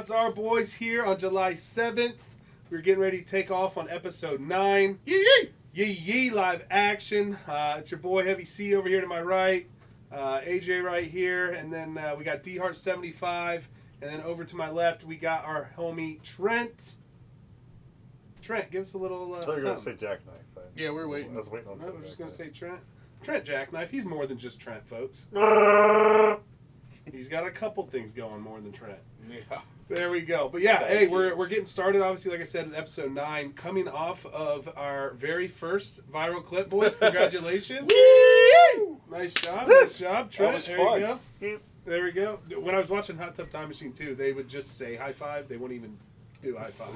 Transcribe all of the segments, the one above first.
odds are, boys, here on July 7th, we're getting ready to take off on episode 9. Yee! Yee live action. It's your boy Heavy C over here to my right, AJ right here, and then we got DHeart75, and then over to my left we got our homie Trent. Trent, give us a little I thought you were going to something. say Jackknife. Yeah, we're waiting. I was waiting on No, Trent we're just going to Jackknife. say Trent. Trent Jackknife. He's more than just Trent, folks. He's got a couple things going more than Trent. Yeah. There we go. But yeah, hey, we're getting started, obviously, like I said, in episode 9, coming off of our very first viral clip, boys. Congratulations. Woo! Nice job. Nice job. Trent, was there fun. you go. There we go. When I was watching Hot Tub Time Machine 2, they would just say high five. They wouldn't even do high five.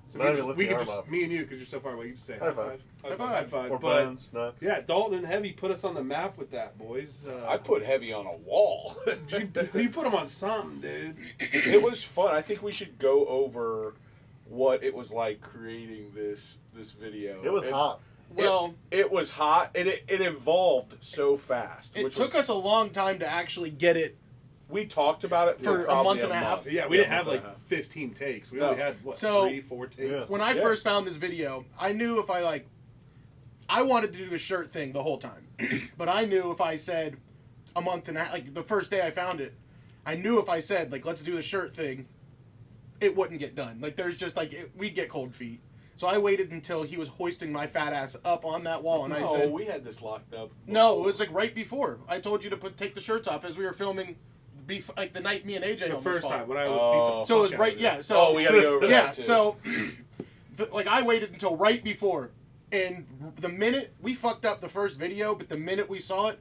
So we could just, me and you, because you're so far away, you just say high five. High five. High five. Or But Bones, Nuts. yeah, Dalton and Heavy put us on the map with that, boys. I put Heavy on a wall. You put them on something, dude. It was fun. I think we should go over what it was like creating this video. It was hot. Well, it was hot, and it evolved so fast. it took us a long time to actually get it. We talked about it For a probably month and a half. Yeah, we didn't have month and like a half. 15 takes. We No. only had, what, So, 3-4 takes? Yeah. When I Yeah. first found this video, I knew if I wanted to do the shirt thing the whole time. But I knew if I said a month and a half, like the first day I found it, I knew if I said, like, let's do the shirt thing, it wouldn't get done. Like, there's just, like, we'd get cold feet. So I waited until he was hoisting my fat ass up on that wall, and I said, we had this locked up. no, it was, like, right before. I told you to take the shirts off as we were filming, like, the night me and AJ The almost first fought. time when I was beat the fuck So it was out right, of yeah. it. So we gotta go over yeah. that, too. So, like, I waited until right before, and the minute we fucked up the first video, but the minute we saw it,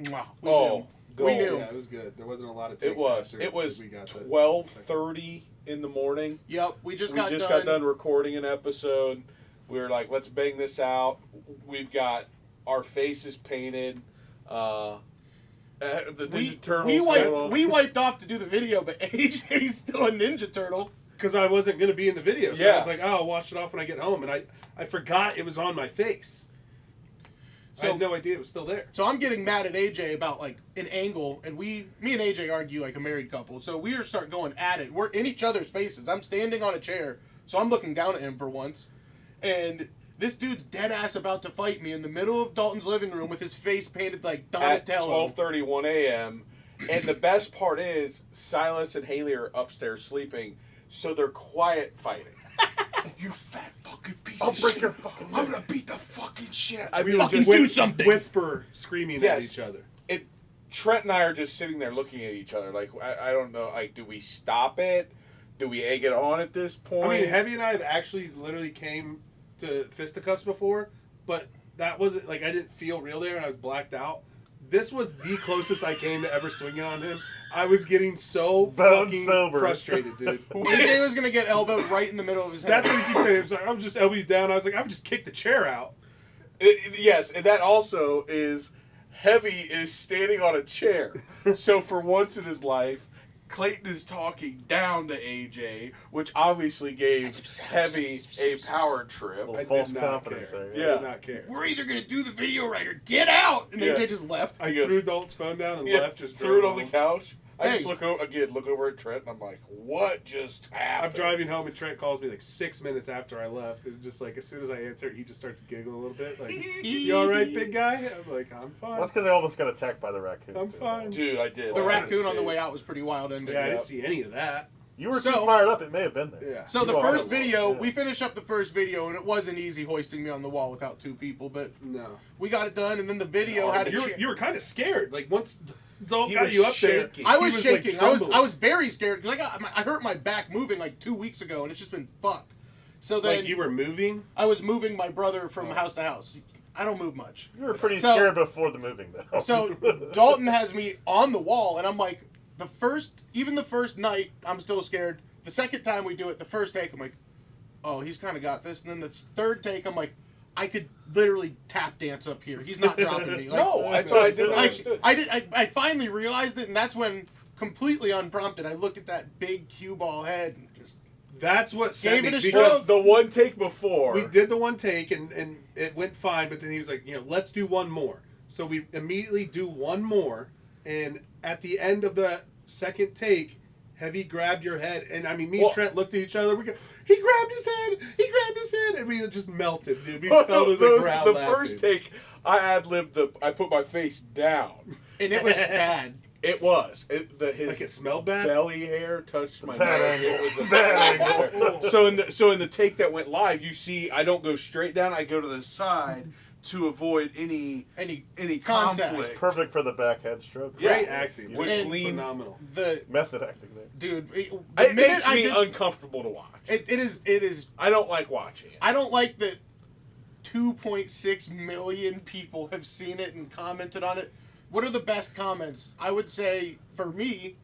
mwah, we knew. We knew. Yeah, it was good. There wasn't a lot of takes It was. after It was we got the 12:30 in the morning. Yep, we just We got just done. got done recording an episode. We were like, let's bang this out. We've got our faces painted. The Ninja Turtles. We wiped off to do the video, but AJ's still a Ninja Turtle. Because I wasn't going to be in the video. So Yeah. I was like, oh, I'll wash it off when I get home. And I forgot it was on my face. I So- had no idea it was still there. So I'm getting mad at AJ about, like, an angle, and me and AJ argue like a married couple. So we start going at it. We're in each other's faces. I'm standing on a chair, so I'm looking down at him for once. And this dude's dead ass about to fight me in the middle of Dalton's living room with his face painted like At Donatello. 12:31 a.m. And the best part is, Silas and Haley are upstairs sleeping, so they're quiet fighting. You fat fucking piece I'll of break shit. your fucking I'm neck. gonna beat the fucking shit. We would fucking just do something. Whisper, screaming at Yes. each other. Trent and I are just sitting there looking at each other. Like, I don't know. Like, do we stop it? Do we egg it on at this point? I mean, Heavy and I have actually literally came to fisticuffs before, but that wasn't, like, I didn't feel real there and I was blacked out. This was the closest I came to ever swinging on him. I was getting so Bone fucking sober. frustrated, dude. AJ was gonna get elbowed right in the middle of his head. That's what he keeps saying. He was like, I would just elbow you down. I was like, I would just kick the chair out. Yes, and that also is Heavy is standing on a chair. So for once in his life, Clayton is talking down to AJ, which obviously gave Heavy a power trip. Well, I false did not confidence care. there. Yeah. I did not care. We're either gonna do the video right or get out. And Yeah. AJ just left. I He goes- threw Dalton's phone down and Yeah, left. Just threw it drove on the home. couch. I Hey. just look over at Trent, and I'm like, what just happened? I'm driving home and Trent calls me like 6 minutes after I left. And just like as soon as I answer, he just starts giggling a little bit. Like, you all right, big guy? I'm like, I'm fine. That's because they almost got attacked by the raccoon. I'm too. fine. Dude, I did. The I had to raccoon on the see way it. out was pretty wild ending. Yeah, I didn't see any of that. You were So- too fired up. It may have been there. Yeah. So the You are first a- video, yeah. we finished up the first video, and it wasn't easy hoisting me on the wall without two people, but No. we got it done, and then the video had a You were kind of scared. Like once Dalton He got was you up shaking. I he was like, shaking. trembling. I was very scared because I hurt my back moving like 2 weeks ago, and it's just been fucked. So then like you were moving. I was moving my brother from house to house. I don't move much. You were pretty So- scared before the moving, though. So Dalton has me on the wall, and I'm like, even the first night, I'm still scared. The second time we do it, the first take, I'm like, oh, he's kind of got this. And then the third take, I'm like, I could literally tap dance up here. He's not dropping me. Like, No, that's what I didn't like, understand. I finally realized it, and that's when, completely unprompted, I looked at that big cue ball head and just That's what Gave set it me a because shove. The one take before. we did the one take and it went fine, but then he was like, let's do one more. So we immediately do one more, and at the end of the second take, Heavy grabbed your head, and I mean, me and Trent looked at each other. We go, he grabbed his head, and we just melted, dude. We fell to the ground. The laughing. first take, I ad-libbed I put my face down. And it was bad. It was. His like it smelled bad. belly hair touched my Bad nose. angle. It was a Bad bad angle. angle. So in the take that went live, you see I don't go straight down. I go to the side to avoid any Contact. conflict. Perfect for the back head stroke. Great Yeah. acting, Which just lean- phenomenal. The Method acting there. dude, It makes me did, uncomfortable to watch. it is. I don't like watching it. I don't like that. 2.6 million people have seen it and commented on it. What are the best comments? I would say for me,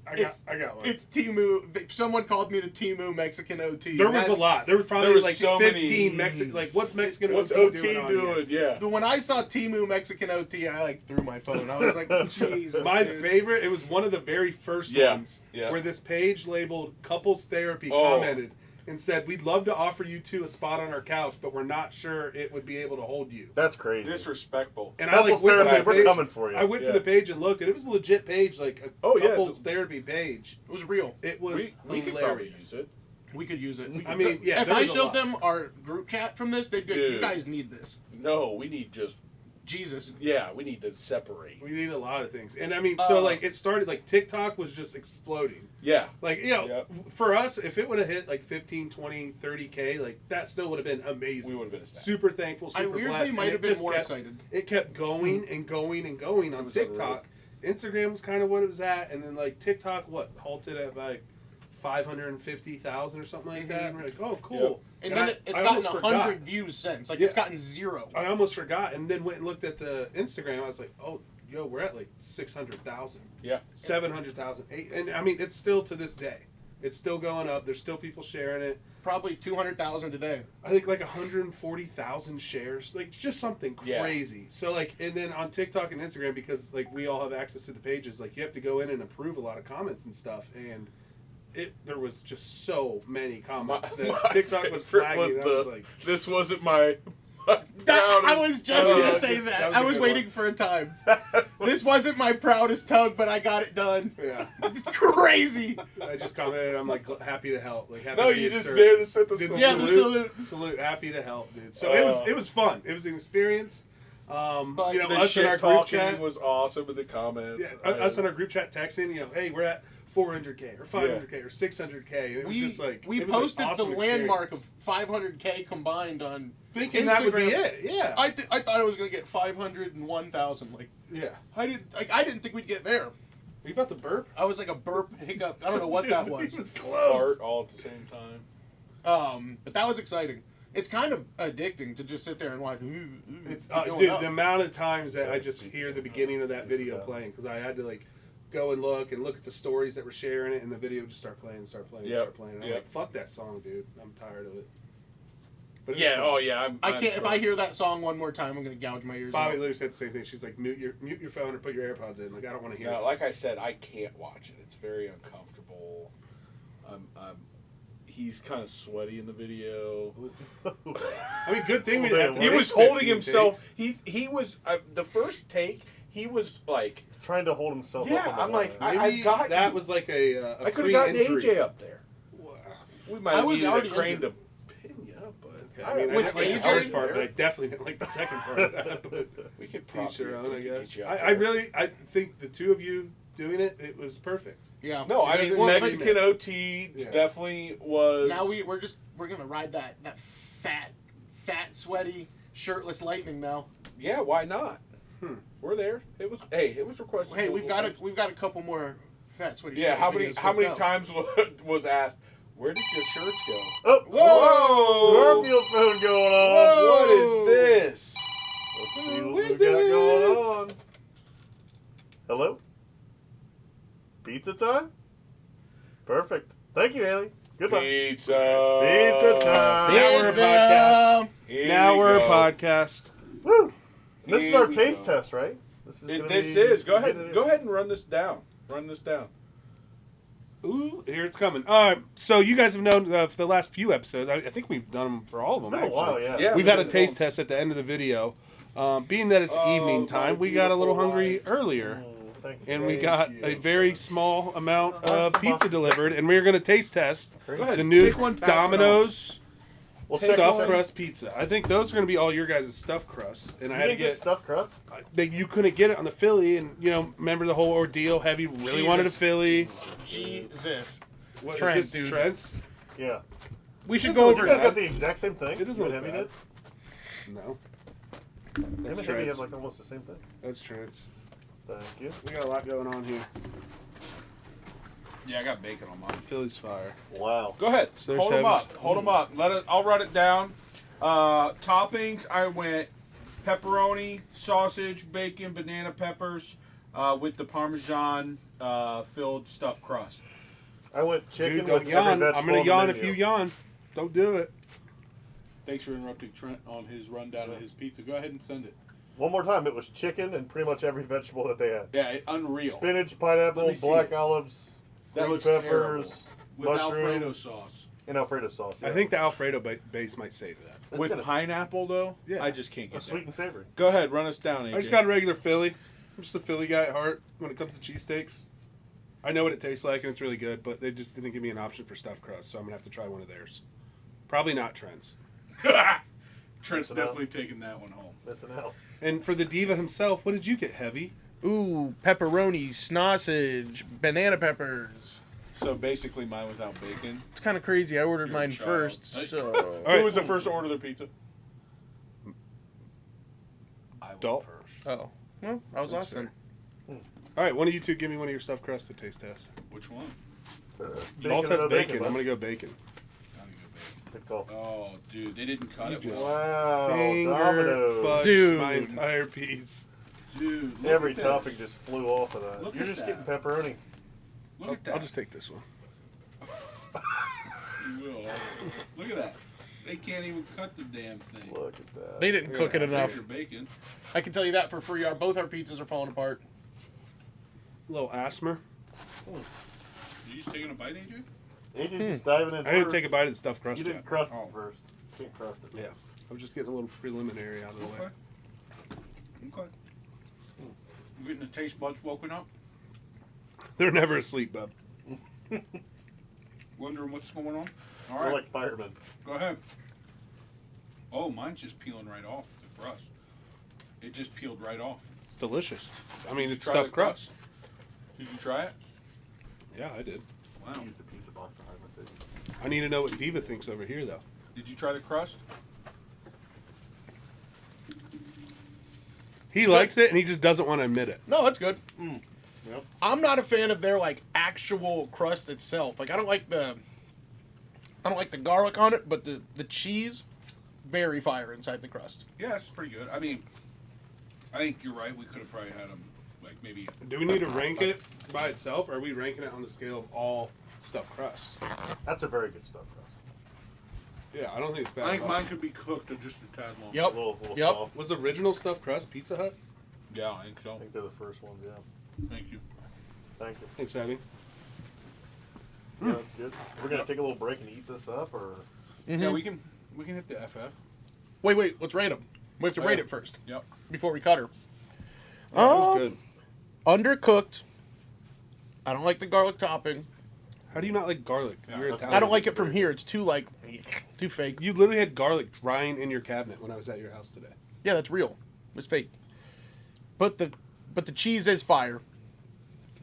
I got one. it's Timu. Someone called me the Timu Mexican OT. There was a lot. There was probably There was like so 15 many- Mexican. Like, what's Mexican What's OT OT doing? on here? doing? Yeah. But when I saw Timu Mexican OT, I like threw my phone. I was like, Jesus. My dude. favorite. It was one of the very first Yeah, ones yeah. where this page labeled "Couples Therapy" Oh. commented and said, "We'd love to offer you two a spot on our couch, but we're not sure it would be able to hold you." That's crazy. Disrespectful. And Couples I like went to therapy, the we're page. coming for you. I went to Yeah. the page and looked, and it was a legit page, like a Oh, yeah, couples therapy page. It was real. It was We could probably hilarious. use it. We could use it. I mean, yeah, if there I was a showed lot. them our group chat from this, they'd be like, you Dude. guys need this. No, we need just. Jesus. Yeah, we need to separate. We need a lot of things, and I mean, so like it started like TikTok was just exploding. Yeah. Like, you know, Yep. for us, if it would have hit like 15, 20, 30K, like that still would have been amazing. We would have been ecstatic. Super thankful, I super weirdly blessed. and might it have been just more kept- excited. It kept going and going and going on was TikTok. Instagram was kind of what it was at, and then like TikTok, halted at like 550,000 or something like that. And we're like, oh, cool. And And then I- it's I gotten almost forgot. 100 views since. Like, Yeah. it's gotten 0. I almost forgot, and then went and looked at the Instagram. I was like, oh, yo, we're at like 600,000. Yeah. 700,000. And I mean, it's still to this day. It's still going up. There's still people sharing it. Probably 200,000 today. I think like 140,000 shares. Like just something Yeah. crazy. So like, and then on TikTok and Instagram, because like we all have access to the pages, like you have to go in and approve a lot of comments and stuff. And there was just so many comments that TikTok was favorite flagging. and I was like, this wasn't my I proudest was just Oh, going to that say was that. a I was good waiting one. for a time. This wasn't my proudest tug, but I got it done. yeah. It's crazy. I just commented. I'm like happy to help. Like happy No, to you be of just service. did the set the Did the Yeah, the salute. Salute. Happy to help, dude. So it was fun. It was an experience. But You know, The us in shit our group talking chat was awesome in the comments. Yeah, us in our group chat texting, you know, hey, we're at 400K or 500K or 600K. And it was just like we it was an posted awesome the landmark experience. of 500K combined on thinking that would be Instagram. it. Yeah, I thought it was going to get 501,000. Like yeah. I didn't think we'd get there. Are you about to burp? I was like a burp hiccup. I don't know what that was. It was close. Fart all at the same time. But that was exciting. It's kind of addicting to just sit there and watch. It's going dude, up. the amount of times that I just hear the beginning of that video Yeah. playing because I had to like go and look at the stories that were sharing it, and the video would just start playing. And I'm Yep. like, fuck that song, dude. I'm tired of it. But it's Yeah. fun. Oh yeah. I can't. If I hear that song one more time, I'm gonna gouge my ears Bobby out. literally said the same thing. She's like, mute your phone or put your AirPods in. Like, I don't want to hear No, it. like I said, I can't watch it. It's very uncomfortable. He's kind of sweaty in the video. I mean, good thing we didn't have to He take was holding 15 himself. takes. He was the first take. He was like, Trying to hold himself Yeah, up. in the I'm like, line. I Maybe got that you. was like a I could have gotten pre-injury. AJ up there. Wow. We might I have was needed already a crane injured. to pin you up, but Okay, I mean, I With didn't like the AJ first part, there. but I definitely didn't like the second part of that. But we could to each their own, I we could guess. get you up I there. think the two of you doing it was perft. Yeah. No, I It mean doesn't matter. Mexican OT Yeah. definitely was. Now we're gonna ride that fat sweaty shirtless lightning now. Yeah, why not? Hmm. We're there. It was requested. Hey, we've got a couple more fat sweaty. Yeah, shirtless how many videos times was asked? Where did your shirts go? Oh, Whoa! Garfield phone going on. What is this? Let's see Who what is we got it? going on. Hello? Pizza time? Perfect. Thank you, Haley. Goodbye. Pizza. Pizza time. Now we're a Pizza! podcast. Here Now we we're a go. podcast. Woo! This is Here our we taste go. test, right? This is. gonna This be- is. Go ahead and run this down. Run this down. Ooh, here it's coming. All right, so you guys have known for the last few episodes. I think we've done them for all of them. It's been a while, actually. yeah. Yeah. We've had a taste test at the end of the video. Being that it's Oh, evening time, my we got a little beautiful hungry wife. earlier. Thank you. and we Thank got you. a very small amount Oh, of pizza delivered, and we're going to taste test Go ahead. the new Take one, pass it Domino's Well, check stuffed one. crust pizza. I think those are going to be all your guys' stuffed crust, and You I had to didn't get get. stuffed crust? You couldn't get it on the Philly, and remember the whole ordeal. Heavy really wanted a Jesus. Philly. Jesus. What Trent, is this? dude. Trent's? Yeah. We should doesn't go look over You guys bad. got the exact same thing? It doesn't You look and Heavy bad. did? No, Him that's and Heavy Trent's. had like almost the same thing. That's Trent's. Thank you. We got a lot going on here. Yeah, I got bacon on mine. Philly's fire. Wow. Go ahead. So there's Hold them heavies. up. Hold them up. I'll write it down. Toppings, I went pepperoni, sausage, bacon, banana peppers, with the Parmesan filled stuffed crust. I went chicken Dude, with don't every yawn. vegetable I'm gonna on the yawn if menu. you yawn. Don't do it. Thanks for interrupting Trent on his rundown of his pizza. Go ahead and send it. One more time, it was chicken and pretty much every vegetable that they had. Yeah, unreal. Spinach, Let pineapple, me see black it. olives, That green looks peppers, terrible. With mushroom, Alfredo sauce. and Alfredo sauce. I yeah. think the Alfredo base might save that. That's With gonna- pineapple, though? Yeah. I just can't a get sweet that. and savory. Go ahead, run us down, AJ. I just got a regular Philly. I'm just a Philly guy at heart when it comes to cheesesteaks. I know what it tastes like and it's really good, but they just didn't give me an option for stuffed crust, so I'm gonna have to try one of theirs. Probably not Trent's. Trent's Missing out. definitely taking that one home. Missing out. And for the diva himself, what did you get, Heavy? Ooh, pepperoni, sausage, banana peppers. So basically mine without bacon. It's kind of crazy. I ordered You're a mine child. first, Hey. so. All right. Who was the first to order their pizza? I went Dalt. first. Oh, well, I was last then. All right, one of you two give me one of your stuffed crust to taste test. Which one? Dalt or says no bacon. bud? I'm gonna go bacon. I'm gonna go Good call. bacon. Oh, dude, they didn't cut You it just- well. Wow, Finger Domino's. fudge Dude. my entire piece. Dude, look Every at this. topping just flew off of that. Look You're at just that. getting pepperoni. Look at that. I'll just take this one. You will. Look at that. They can't even cut the damn thing. Look at that. They didn't cook it Yeah, enough. Your bacon. I can tell you that for free. Both our pizzas are falling apart. little asthma. You just taking a bite, AJ? AJ's just diving in I didn't first. take a bite of the stuffed crust You yet. didn't crust Oh. it first. Can't crust it. Yeah, I was just getting a little preliminary out of the way. Okay. You getting the taste buds woken up? They're never asleep, bub. Wondering what's going on? All We're right, like firemen. go ahead. Oh, mine's just peeling right off the crust. It just peeled right off. It's delicious. I mean, it's Try the stuffed crust. Did you try it? Yeah, I did. Wow. Use the pizza box behind my face. I need to know what Diva thinks over here, though. Did you try the crust? He likes it, and he just doesn't want to admit it. No, that's good. Yep. I'm not a fan of their like actual crust itself. Like I don't like the garlic on it, but the cheese, very fire inside the crust. Yeah, it's pretty good. I mean, I think you're right. We could have probably had them like maybe. Do we need to rank it by itself, or are we ranking it on the scale of all stuffed crusts? That's a very good stuff, crust. Yeah, I don't think it's bad. I think at all. mine could be cooked just a tad longer. Yep. A little Yep. soft. Was the original stuffed crust Pizza Hut? Yeah, I think I so. think they're the first ones, yeah. Thank you. Thank you. Thanks, Abby. Yeah, that's good. We're gonna take a little break and eat this up, or Yeah, we can hit the FF. Wait. Let's rate them. We have to Oh, rate yeah. it first Yep. before we cut her. That was good. Undercooked. I don't like the garlic topping. How do you not like garlic? Yeah, You're that's- Italian. I don't like it from here. It's too like too fake. You literally had garlic drying in your cabinet when I was at your house today. Yeah, that's real. It's fake. But the cheese is fire.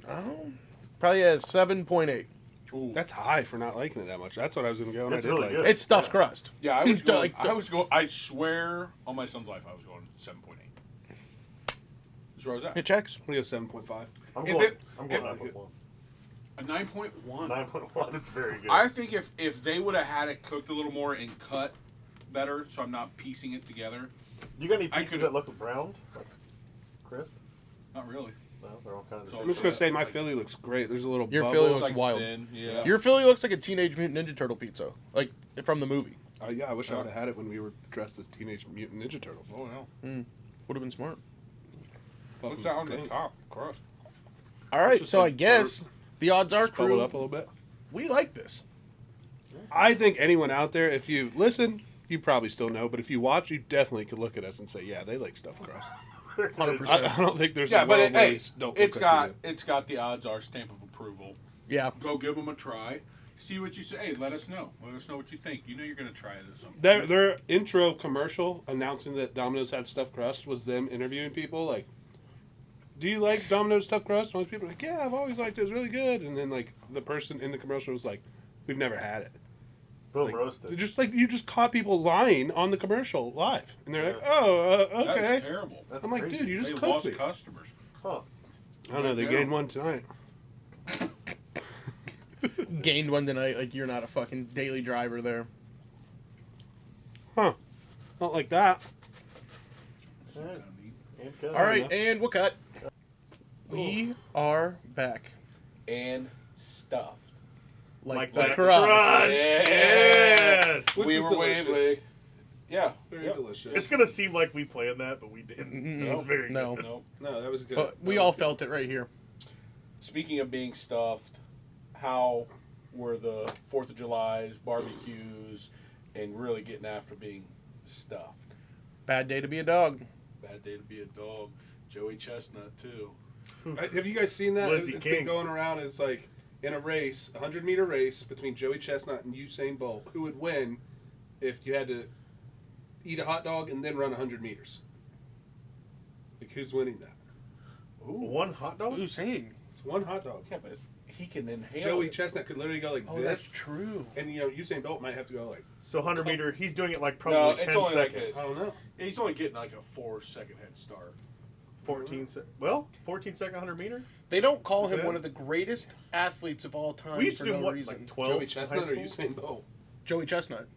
Oh, probably a 7.8. Ooh. That's high for not liking it that much. That's what I was gonna go, and It's I did really like good. it. It's stuffed crust. Yeah, I was going. Like the- I was going. I swear on my son's life, I was going 7.8. Is where I was at. It checks. I'm gonna go 7.5. I'm If going. it- I'm going if- 9.1. A 9.1. 9.1. It's very good. I think if they would have had it cooked a little more and cut better, so I'm not piecing it together. You got any I pieces could've- that look browned, like crisp? Not really. No, they're all kind of. So I'm the just same. gonna say my Philly looks great. There's a little Your bubble. Philly It's looks wild. thin, yeah. Your Philly looks like a Teenage Mutant Ninja Turtle pizza, like from the movie. Yeah, I wish I would have had it when we were dressed as Teenage Mutant Ninja Turtles. Oh no. Would have been smart. What's that on the top crust? All right, just so I like guess the odds are, Just bubble crew, it up a little bit. we like this. I think anyone out there, if you listen, you probably still know, but if you watch, you definitely could look at us and say, yeah, they like stuffed crust. 100%. I don't think there's Yeah, a but world where they don't it's cook like got the odds are stamp of approval. Yeah. Go give them a try. See what you say. Hey, let us know. Let us know what you think. You know you're gonna try it at some point. Their intro commercial announcing that Domino's had stuffed crust was them interviewing people like, do you like Domino's stuffed crust? And all these people are like, yeah, I've always liked it. It was really good. And then like the person in the commercial was like, we've never had it. Boom, Like, roasted. just like you just caught people lying on the commercial live, and they're like, "Oh, That's okay." terrible. That's I'm like, crazy. dude, you They just lost cooked me. customers. Huh. I don't know. They gained one tonight. Gained one tonight. Like, you're not a fucking daily driver there. Huh? Not like that. Alright. And cut. All right, and we'll cut. We are back. And stuffed. Like that the crust. Yes. Which we was were delicious. way. Yeah. Very Yep. delicious. It's gonna seem like we planned that, but we didn't. Mm-mm. It was very No. good. No. No, that was good. But we That all was good. felt it right here. Speaking of being stuffed, how were the 4th of July's, barbecues, and really getting after being stuffed? Bad day to be a dog. Bad day to be a dog. Joey Chestnut, too. Have you guys seen that? Lizzie It's King. been going around. It's like in a race, 100-meter race between Joey Chestnut and Usain Bolt. Who would win if you had to eat a hot dog and then run 100 meters? Like, who's winning that? One hot dog? Who's saying? It's one hot dog. Yeah, but he can inhale Joey it. Chestnut could literally go like Oh, this, that's true. and you know Usain Bolt might have to go like, So 100 meter, he's doing it like No, probably it's 10 only like seconds. I don't know. He's only getting like a 4-second head start. 14 second 100 meter? They don't call him Yeah. one of the greatest athletes of all time We used for to do no what, reason. like 12? Joey in Chestnut high or school? Usain Bolt? Joey Chestnut.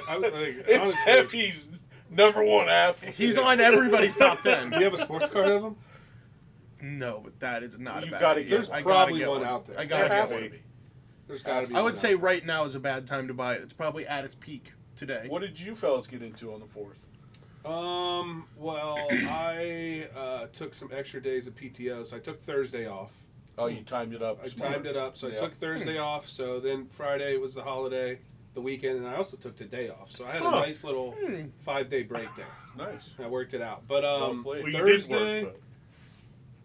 I was like, It's honestly, Heavy's #1 athlete. He's on everybody's top 10. do you have a sports card of him? No, but that is not You a bad gotta idea. get There's one. I gotta probably get one out there. I gotta There get has one. to be. There's got to be. I one would say out there. right now is a bad time to buy it. It's probably at its peak today. What did you fellas get into on the 4th? Well, I took some extra days of PTO, so I took Thursday off. Oh, you timed it up. I smart. timed it up, so I Yeah. took Thursday off. So then Friday was the holiday, the weekend, and I also took today off. So I had a Huh. nice little 5-day break there. Nice. I worked it out. But Well played. Well, you Thursday, did work,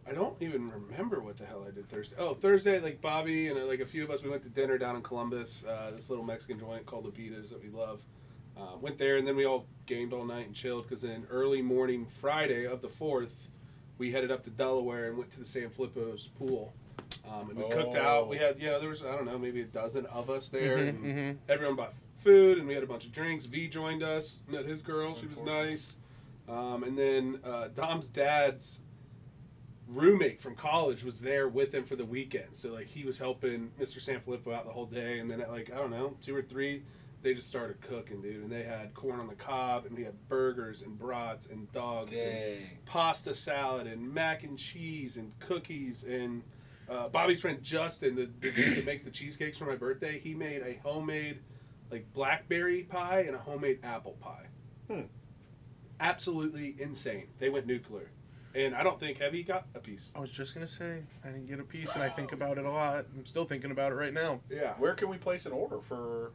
I don't even remember what the hell I did Thursday. Oh, Thursday, like Bobby and like a few of us, we went to dinner down in Columbus. This little Mexican joint called Lupita's that we love. Went there, and then we all gamed all night and chilled. Because then early morning Friday of the 4th, we headed up to Delaware and went to the San Filippo's pool. And we cooked out. We had, there was, I don't know, maybe a dozen of us there. And everyone bought food, and we had a bunch of drinks. V joined us, met his girl. She was nice. And then Dom's dad's roommate from college was there with him for the weekend. So, like, he was helping Mr. Sanfilippo out the whole day. And then at, like, I don't know, 2 or 3, they just started cooking, dude. And they had corn on the cob, and we had burgers and brats and dogs and Dang. pasta salad and mac and cheese and cookies. And Bobby's friend Justin, the dude that makes the cheesecakes for my birthday, he made a homemade, like, blackberry pie and a homemade apple pie. Absolutely insane. They went nuclear. And I don't think Heavy got a piece. I was just gonna say I didn't get a piece, and I think about it a lot. I'm still thinking about it right now. Yeah. Where can we place an order for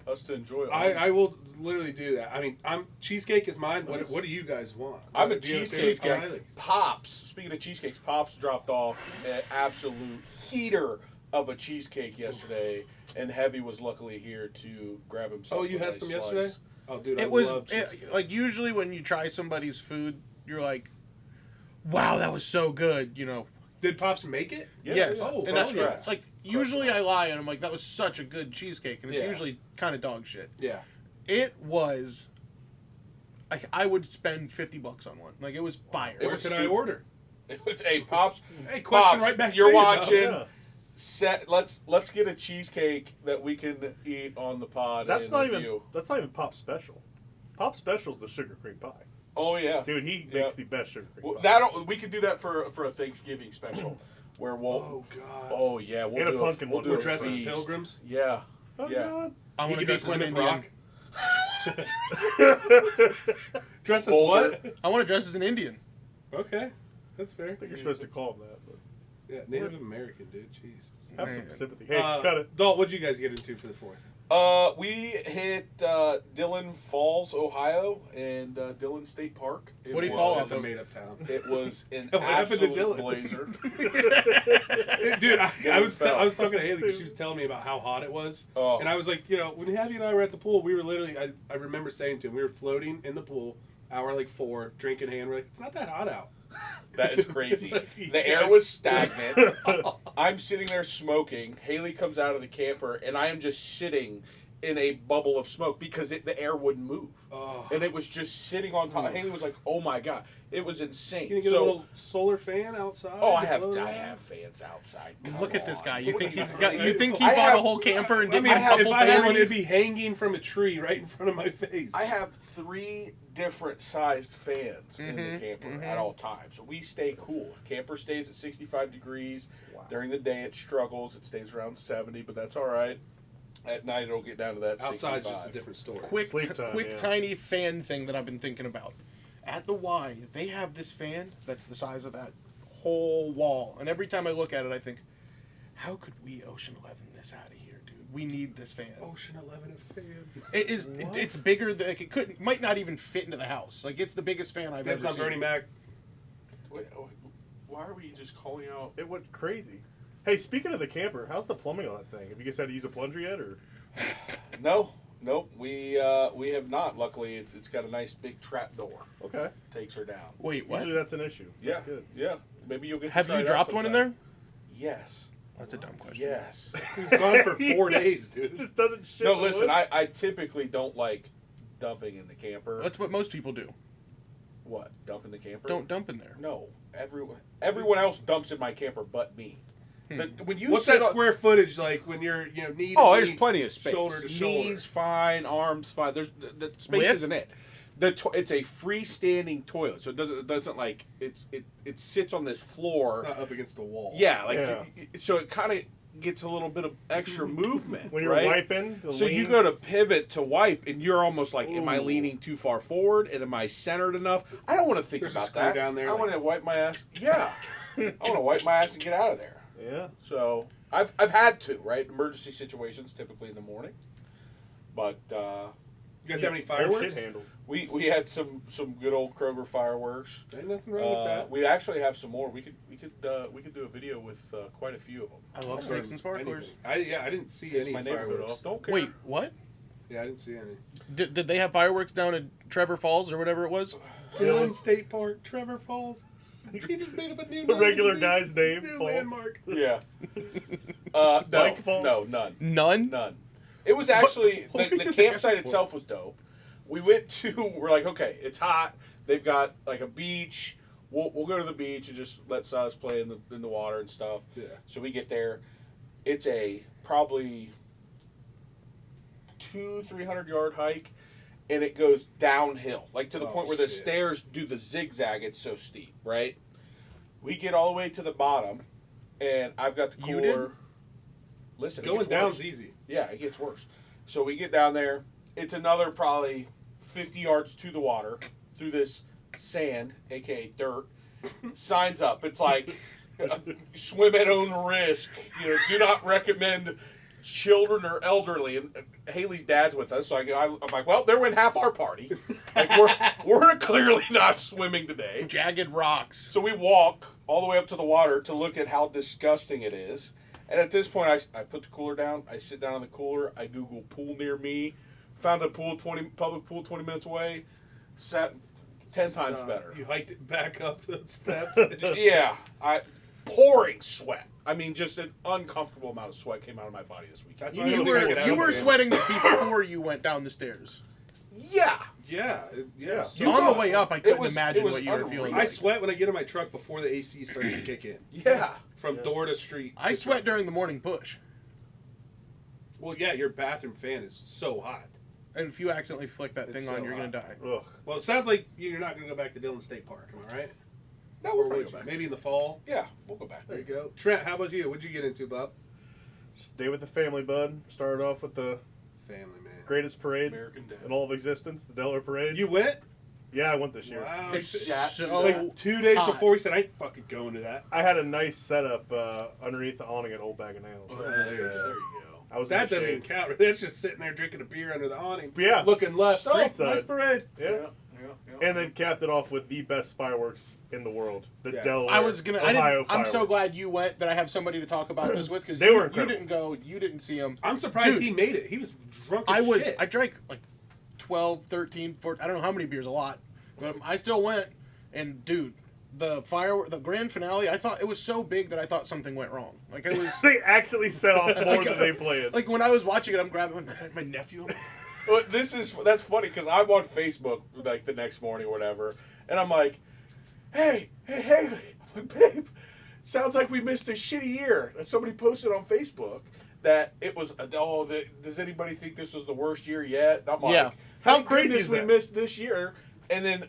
us to enjoy? I will literally do that. I mean, cheesecake is mine. Nice. What do you guys want? I'm a Do you have a cheesecake favorite guy. pie? Like, Pops. Speaking of cheesecakes, Pops dropped off an absolute heater of a cheesecake yesterday, and Heavy was luckily here to grab himself. Oh, you a had nice some slice. yesterday? Oh, dude, I It was love cheesecake. like usually when you try somebody's food, you're like, "Wow, that was so good," you know. Did Pops make it? Yeah, Yes, yeah. Oh, and that's hell yeah. like usually I lie and I'm like, "That was such a good cheesecake," and it's Yeah. usually kind of dog shit. Yeah. It was. Like I would spend $50 on one. Like it was fire. It Where was can I stupid. order? It was, hey, Pops. Hey, question Pops, right back you're to you, watching. though. Yeah. Let's get a cheesecake that we can eat on the pod. That's and not review. even Pop Special. Pop Special's the sugar cream pie. Oh yeah, Dude, he Yeah. makes the best sugar cream well, pie. we could do that for a Thanksgiving special, where we'll. Oh, God. Oh yeah, we'll And a do pumpkin we'll one. do We're a dressed as feast. pilgrims? Yeah, Oh, yeah. God. I You want to could be dress as an Plymouth Indian. Rock. Dress as Boulder. what? I want to dress as an Indian. Okay. That's fair. I think you're supposed to call him that, but Yeah, Native American, dude. Jeez. have Man. some sympathy. Hey, cut it. Dalt, what'd you guys get into for the 4th? We hit Dillon Falls, Ohio, and Dillon State Park. What do you fall That's off a of? made-up town. It was an What happened to absolute Dillon? blazer. Dude, I was fell. talking to Haley because she was telling me about how hot it was, Oh. and I was like, when Javi and I were at the pool, we were literally. I remember saying to him, we were floating in the pool, hour like 4, drinking hand. We're like, it's not that hot out. That is crazy. The Yes. air was stagnant. I'm sitting there smoking. Haley comes out of the camper, and I am just sitting in a bubble of smoke because the air wouldn't move. Oh. And it was just sitting on top. Haley was like, "Oh my god, it was insane." Can you get a little solar fan outside? oh, to blow it I out? have fans outside. Look Come at this on. guy. You What think are you he's got? doing? You think he I bought a have- whole camper and I didn't mean, have a couple if I had one, fans? it'd be hanging from a tree right in front of my face. I have 3 different sized fans in the camper at all times. So we stay cool. Camper stays at 65 degrees. Wow. During the day, it struggles. It stays around 70, but that's all right. At night, it'll get down to that Outside's 65. just a different story. quick, Sleep time, yeah. tiny fan thing that I've been thinking about. At the Y, they have this fan that's the size of that whole wall, and every time I look at it, I think, how could we Ocean 11 this out of here, dude? We need this fan. Ocean 11 a fan. It is. It's bigger than like, it might not even fit into the house. Like it's the biggest fan I've Dibs ever on seen. Bernie Mac. Wait, why are we just calling out? It went crazy. Hey, speaking of the camper, how's the plumbing on that thing? Have you guys had to use a plunger yet, or? Nope. We have not. Luckily, it's got a nice big trap door. Okay. Takes her down. Wait, what? Usually that's an issue. Yeah, That's good. yeah. Maybe you'll get. To Have try you it out dropped one in there? sometime. Yes. That's a dumb question. Yes. He's gone for 4 days, It dude. just doesn't shit. No, the listen. wood. I typically don't like dumping in the camper. That's what most people do. What? Dump in the camper? Don't dump in there. No. Everyone else dumps in my camper but me. When you What's sit that on- square footage like when you're knee to Oh, knee, there's plenty of space. shoulder to shoulder? Knees fine, arms fine. There's the space Width? isn't it. It's a freestanding toilet, so it doesn't like it sits on this floor. It's not up against the wall. Yeah, like Yeah. so it kind of gets a little bit of extra movement When you're right? wiping, the So you lean- go to pivot to wipe, and you're almost like, am I Ooh. leaning too far forward? And am I centered enough? I don't want to think There's a about screw that. down there, I like- want to wipe my ass. Yeah, I want to wipe my ass and get out of there. Yeah. So I've had to, right? Emergency situations, typically in the morning. But You guys have any Shit fireworks? handle. we had some good old Kroger fireworks. Ain't nothing wrong with that. We actually have some more. We could do a video with quite a few of them. I love snakes and sparklers. Anything. I didn't see Piss any my neighborhood fireworks. off. Don't care. Wait, what? Yeah, I didn't see any. Did they have fireworks down at Trevor Falls or whatever it was? Dillon State Park, Trevor Falls. He just made up a new The regular new- guy's name, new Falls. landmark. Yeah. Mike Falls? None. None. It was actually What were the you campsite there for? itself was dope. We went to. We're like, okay, it's hot. They've got like a beach. We'll go to the beach and just let Silas play in the water and stuff. Yeah. So we get there. It's a probably 200-300 yard hike, and it goes downhill, like to the Oh, point where the shit. stairs do the zigzag. It's so steep, right? We get all the way to the bottom, and I've got the You cooler. did? Listen, it Going gets down's worse. easy. Yeah, it gets worse. So we get down there. It's another probably 50 yards to the water through this sand, aka dirt. Signs up. It's like swim at own risk. Do not recommend children or elderly. And Haley's dad's with us, so I'm like, well, there went half our party. Like we're clearly not swimming today. Jagged rocks. So we walk all the way up to the water to look at how disgusting it is. And at this point, I put the cooler down. I sit down on the cooler. I Google pool near me. Found a public pool 20 minutes away. Sat 10 times better. You hiked it back up the steps. Yeah, pouring sweat. I mean, just an uncomfortable amount of sweat came out of my body this week. That's You why I knew don't you think I were- could have You a were family. sweating before you went down the stairs. Yeah. Yeah, yeah. So on the way up, I couldn't imagine it was what you were unreal. feeling. I sweat when I get in my truck before the AC starts to kick in. Yeah. From door to street. I to sweat truck. during the morning push. Well, yeah, your bathroom fan is so hot. And if you accidentally flick that It's thing so on, you're going hot. to die. Ugh. Well, it sounds like you're not going to go back to Dillon State Park. Am I right? No, Or we'll would probably you? go back. Maybe in the fall. Yeah, we'll go back. There you go. Trent, how about you? What'd you get into, Bob? Stay with the family, bud. Started off with the Family, man. greatest parade American Dad. in all of existence, the Delaware Parade. You went? Yeah, I went this year. Wow. It's you- so like 2 days hot. before we said, I ain't fucking going to that. I had a nice setup underneath the awning at Old Bag of Nails. There you go. I was in That the doesn't shade. even count. That's just sitting there drinking a beer under the awning. Yeah. Looking left. Oh, Street side. nice parade. Yeah. And then capped it off with the best fireworks in the world, the Yeah. Delaware. I was gonna. Ohio I'm so fireworks. glad you went that I have somebody to talk about this with because They were you incredible. didn't go. You didn't see them. I'm surprised Dude. he made it. He was drunk as shit. I drank like 12, 13, 14. I don't know how many beers. A lot, but I still went. And dude, the grand finale. I thought it was so big that I thought something went wrong. Like it was. They accidentally set off more than they planned. Like when I was watching it, I'm grabbing my nephew. Well, that's funny because I'm on Facebook like the next morning or whatever, and I'm like, hey, I'm like, babe, sounds like we missed a shitty year. And somebody posted on Facebook that it was does anybody think this was the worst year yet? And I'm like, Yeah. How thank crazy goodness is we that? missed this year? And then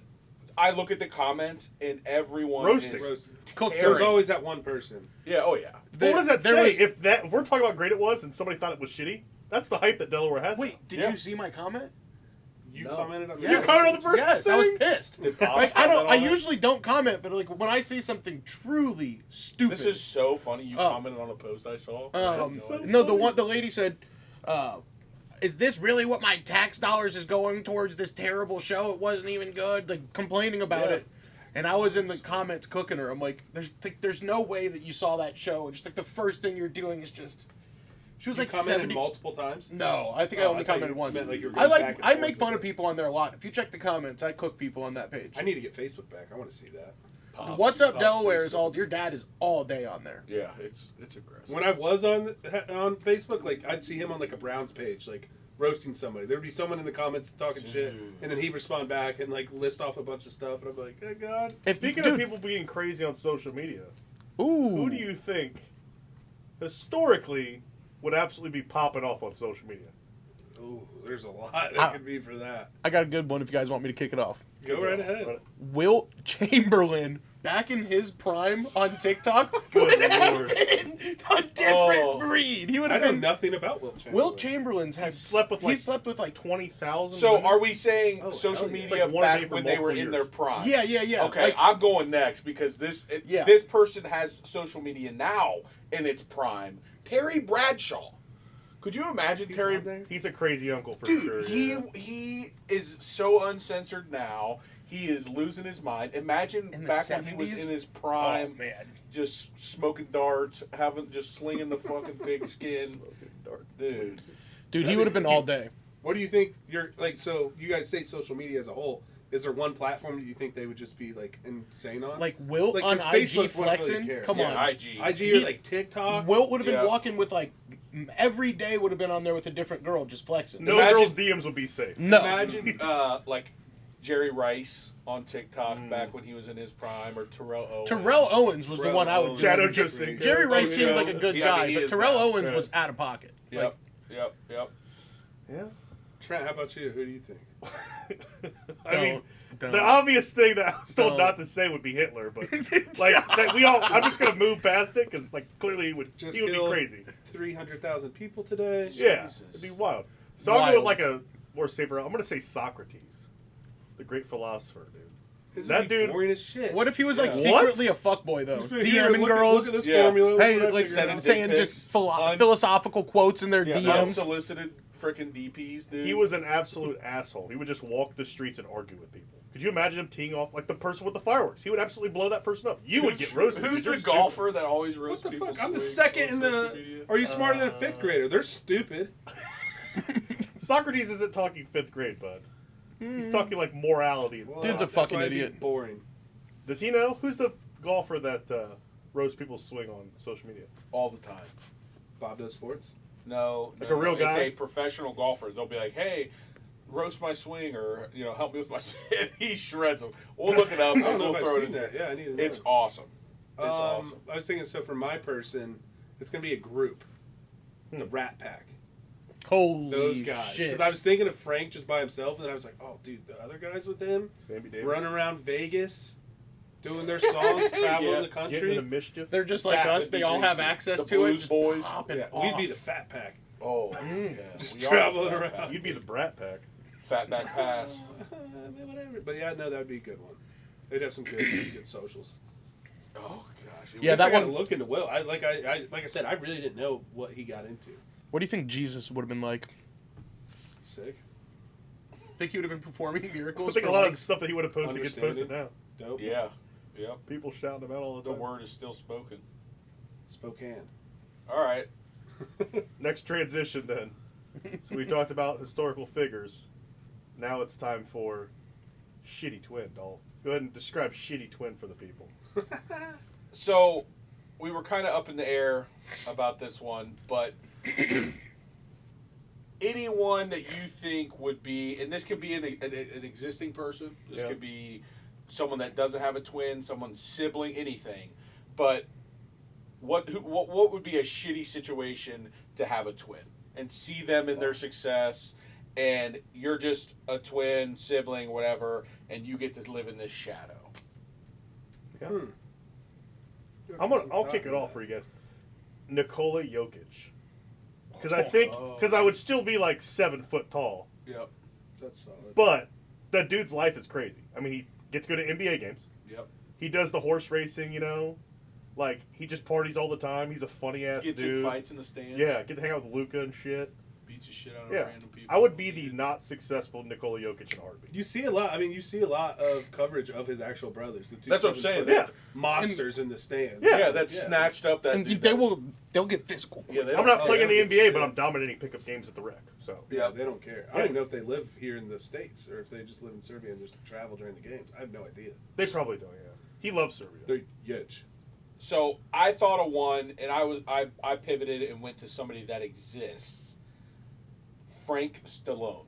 I look at the comments and everyone Roasting. is Cook. There's always that one person. yeah, oh yeah. But what does that there say? was- If we're talking about how great it was and somebody thought it was shitty, that's the hype that Delaware has. Wait, did Yeah. you see my comment? You No. commented on Yes. You commented on the first Yes, I was thing? pissed. Did Bob Like I comment don't. I on it? usually don't comment, but like when I see something truly stupid. This is so funny. You Oh. commented on a post I saw. I had so idea. No, the lady said, "Is this really what my tax dollars is going towards? This terrible show. It wasn't even good." Like complaining about Yeah. it, and I was in the comments cooking her. I'm like, "There's no way that you saw that show." And just like the first thing you're doing is just. She was You like commented 70. multiple times. No, I think I Oh, only I thought commented you once. meant like you were I going back and I forth make with fun of it. people on there a lot. If you check the comments, I cook people on that page. I need to get Facebook back. I want to see that. Pops- What's Up Pops Delaware is Facebook. all. Your dad is all day on there. Yeah, it's aggressive. When I was on Facebook, like I'd see him on like a Browns page, like roasting somebody. There'd be someone in the comments talking shit, and then he'd respond back and like list off a bunch of stuff, and I'm like, oh god. Speaking of people being crazy on social media, ooh, who do you think historically would absolutely be popping off on social media? Ooh, there's a lot that could be for that. I got a good one if you guys want me to kick it off. Go right ahead. Wilt Chamberlain, back in his prime on TikTok, would have Lord. been a different Oh. breed. He would I have know been. nothing about Wilt Chamberlain. Wilt Chamberlain's had slept with, like, he slept with like 20,000. So women? are we saying Oh, social hell yeah. media Like one a day back for when they were multiple in their years. prime? yeah. Okay, Like, I'm going next because this Yeah. this person has social media now in its prime. Terry Bradshaw. Could you imagine He's Terry? on there? He's a crazy uncle for Dude, sure. he yeah. he is so uncensored now. He is losing his mind. Imagine In the back when he was 70s? in his oh prime, man, just smoking darts, just slinging the fucking big skin, dude. dude, he would have been all day. What do you think? You're like, so you guys say social media as a whole. Is there one platform that you think they would just be like insane on? Like Wilt Like, on 'cause IG Facebook wouldn't really flexing. care. Come Yeah, on, IG. IG or like TikTok? Wilt would have been Yeah. walking with like every day would have been on there with a different girl just flexing. No Imagine- girls' DMs would be safe. No. Imagine like Jerry Rice on TikTok back when he was in his prime, or Terrell Owens. Terrell Owens was the Terrell one I would Owens. do. Chad Ochocinco. Jerry Rice Oh, seemed yeah. like a good Yeah, I guy, mean, he but is Terrell bad. Owens Yeah. was out of pocket. Yep, yep. Yeah. Trent, how about you? Who do you think? I mean, Don't. the obvious thing that I was told Don't. not to say would be Hitler, but like that we all. I'm just gonna move past it because like clearly he would Just be killed crazy. 300,000 people today. Yeah, Jesus. it'd be wild. So I'll go with Wild. like a more safer. I'm gonna say Socrates, the great philosopher, dude. His That would be dude- boring as shit. What if he was like Yeah. What? secretly a fuckboy though, He's been here, DMing look at- girls, Look at this Yeah. formula. hey, look what I like figured sending out. dick saying pics. just Un- philosophical quotes in their Yeah, DMs. unsolicited freaking DPs, dude. He was an absolute asshole. He would just walk the streets and argue with people. Could you imagine him teeing off like the person with the fireworks? He would absolutely blow that person up. You would get roasted. Who's You're the stupid. golfer that always What roasts the people's fuck? I'm the swing second on in social the. media? Are you smarter than a fifth grader? They're stupid. Socrates isn't talking fifth grade, bud. He's talking like morality. Well, Dude's a that's fucking why it'd be idiot. Boring. Does he know who's the golfer that roasts people's swing on social media? all the time. Bob does sports. No, Like no, a real It's guy? a professional golfer. They'll be like, "Hey, roast my swing," or help me with my swing. He shreds them. We'll look it up. I don't know We'll if throw I've it seen in. that. Yeah, I need to know. It's awesome. It's awesome. I was thinking, so for my person, it's gonna be a group. The Rat Pack. Holy Those guys. shit! Because I was thinking of Frank just by himself, and then I was like, oh, dude, the other guys with him Sammy Davis. running around Vegas, doing their songs, traveling Yeah. the Getting country. into mischief. They're just like That us. would be They all have greasy. access The to it. Blues Just Boys. popping Yeah, off. we'd be the Fat Pack. Oh, yeah. Just We are traveling the Fat around. Pack. You'd be the Brat Pack. Fatback Pass. Whatever. But yeah, no, that would be a good one. They'd have some good socials. Oh gosh. Yeah, I that gotta one- look into Will. Like I said, I really didn't know what he got into. What do you think Jesus would have been like? Sick. Think he would have been performing I miracles? think a for, lot like, of the stuff that he would have posted gets posted now. Dope. Yeah. Yep. People shouting him out all the The time. word is still spoken. Spokane. All right. Next transition then. So we talked about historical figures. Now it's time for shitty twin, doll. Go ahead and describe shitty twin for the people. So, we were kind of up in the air about this one, but anyone that you think would be, and this could be an existing person, this Yeah. could be someone that doesn't have a twin, someone's sibling, anything, but what would be a shitty situation to have a twin and see them in their success, and you're just a twin, sibling, whatever, and you get to live in this shadow? Yeah. Hmm. I'll kick it off for you guys. Nikola Jokic. Because I would still be like 7 foot tall. Yep. That's solid. But that dude's life is crazy. I mean, he gets to go to NBA games. Yep. He does the horse racing, you know. Like, he just parties all the time. He's a funny ass Gets dude. in fights in the stands. Yeah, get to hang out with Luca and shit. Beats the shit out of Yeah. random people. I would be the not successful Nikola Jokic in a heartbeat. You see a lot. I mean, you see a lot of coverage of his actual brothers. The two That's what I'm saying. 7-foot Yeah. monsters in the stand. Yeah. Yeah, that's snatched up. That And dude, they'll get physical. Yeah, they I'm don't- not Oh, playing yeah. in the NBA, but I'm dominating pickup games at the rec. So Yeah, they don't care. I Yeah. don't even know if they live here in the States or if they just live in Serbia and just travel during the games. I have no idea. they probably don't. Yeah, he loves Serbia. They're huge. So I thought of one, and I pivoted and went to somebody that exists. Frank Stallone,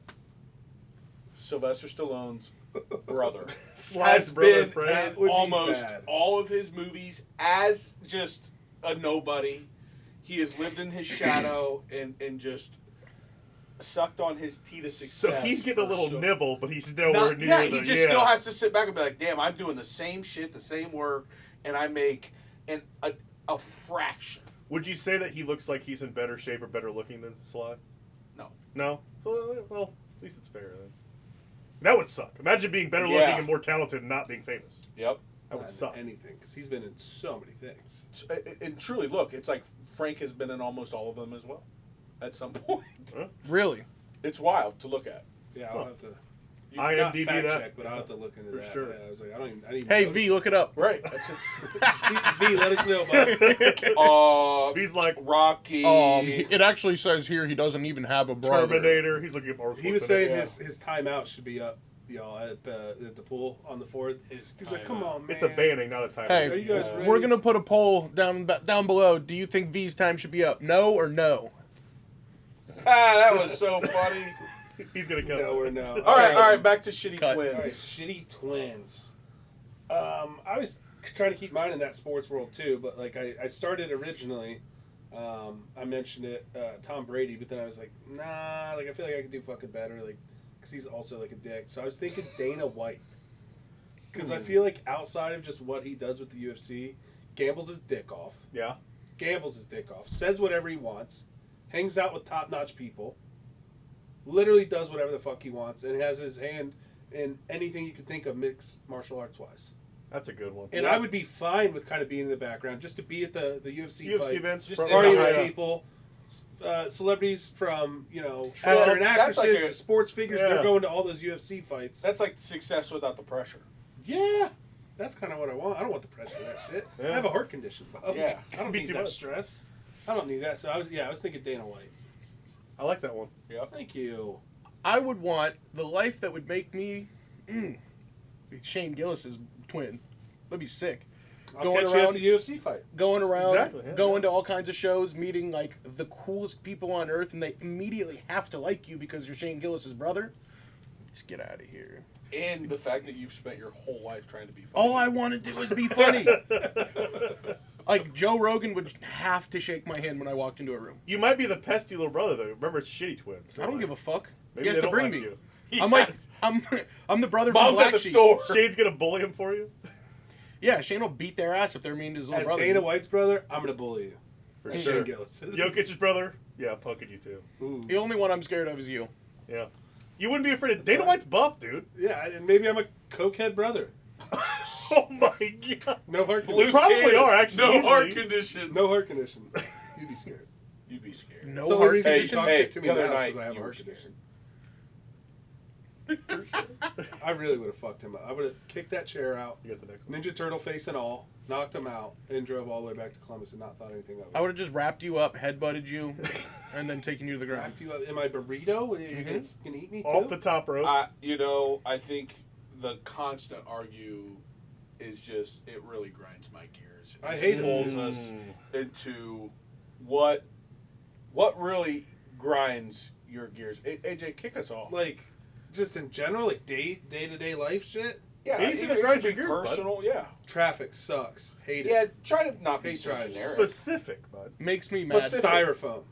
Sylvester Stallone's brother, Sly's has brother, been Frank. in That would be almost bad. all of his movies as just a nobody. He has lived in his shadow and just sucked on his tea to So success. he's getting a for little so- nibble, but he's nowhere Not, near. yeah, he the, just yeah. still has to sit back and be like, damn, I'm doing the same shit, the same work, and I make a fraction. Would you say that he looks like he's in better shape or better looking than Sly? No. No? Well, at least it's fair then. That would suck. Imagine being better Yeah. looking and more talented and not being famous. Yep. That would Not suck. anything because he's been in so many things. And truly, look, it's like Frank has been in almost all of them as well at some point. Really? It's wild to look at. Yeah, I'll Huh. have to. IMDb not fact that. check, but I'll have to look into For that. sure. Yeah, I was like, I don't even. Hey, notice V, it. look it up. Right. That's it. V, let us know, bud. He's like Rocky. It actually says here he doesn't even have a brother. Terminator. He's looking at Arnold He was Schwarzenegger. saying Yeah. his timeout should be up, y'all, at the pool on the 4th. His He's like, timeout. come on, man. It's a banning, not a time. Hey, Are you guys ready? we're gonna put a poll down below. Do you think V's time should be up? No or no? That was so funny. He's gonna come. No or no. All right, back to shitty Cut. twins. All right, shitty twins. I was trying to keep mine in that sports world too, but like I started originally. I mentioned it, Tom Brady, but then I was like, nah, like I feel like I could do fucking better, like, because he's also like a dick. So I was thinking Dana White, because I feel like outside of just what he does with the UFC, gambles his dick off, Yeah. says whatever he wants, hangs out with top-notch people, literally does whatever the fuck he wants, and has his hand in anything you could think of mixed martial arts wise. That's a good one. And I would be fine with kind of being in the background, just to be at the UFC UFC fights, events. Just probably- party Yeah. with people, celebrities from Well, actor and that's actresses, like a- to sports figures. Yeah. They're going to all those UFC fights. That's like success without the pressure. Yeah, that's kind of what I want. I don't want the pressure of that shit. Yeah. I have a heart condition, Bob. Yeah. I don't Be need too that much. stress. I don't need that. So I was thinking Dana White. I like that one. Yep. Thank you. I would want the life that would make me Shane Gillis's twin. That'd be sick. I'll Going catch you at around- the UFC fight. Going around, Exactly, yeah. going to all kinds of shows, meeting like the coolest people on earth, and they immediately have to like you because you're Shane Gillis's brother. Just get out of here. And the fact that you've spent your whole life trying to be funny. All I want to do is be funny. Like Joe Rogan would have to shake my hand when I walked into a room. You might be the pesty little brother though. Remember, it's shitty twins. I don't give a fuck. Maybe He has they to don't bring like me. you. I'm like I'm the brother Mom's from Black at the Sheep. store. Shane's gonna bully him for you. Yeah, Shane will beat their ass if they're mean to his little As brother. Dana White's brother, I'm gonna bully you. For As sure. Shane Gillis. Jokic's brother. Yeah, punking you too. Ooh. The only one I'm scared of is you. Yeah. You wouldn't be afraid of Dana White's buff, dude. Yeah, and maybe I'm a cokehead brother. Oh my god. No heart You condition. probably are actually. No heart usually. condition. No heart condition. You'd be scared. You'd be scared. No So the heart reason Hey, you talk hey, shit to me the other now is night, because I have a you were heart condition. I really would have fucked him up. I would have kicked that chair out, You got the next one. Ninja Turtle face and all, knocked him out, and drove all the way back to Columbus and not thought anything of it. I would have just wrapped you up, headbutted you, and then taken you to the ground. Backed you up in my burrito. You're gonna eat me too? Off the top rope. I think the constant argue is just, it really grinds my gears. I hate it. pulls us into what really grinds your gears. AJ, kick us off. Like, just in general, like day to day life shit. Yeah, anything it that could grinds be your gears, bud. personal. Yeah, Traffic sucks. Hate it. yeah. Try to not be Hate so driving. generic. Specific, bud. Makes me mad. Pacific. Styrofoam.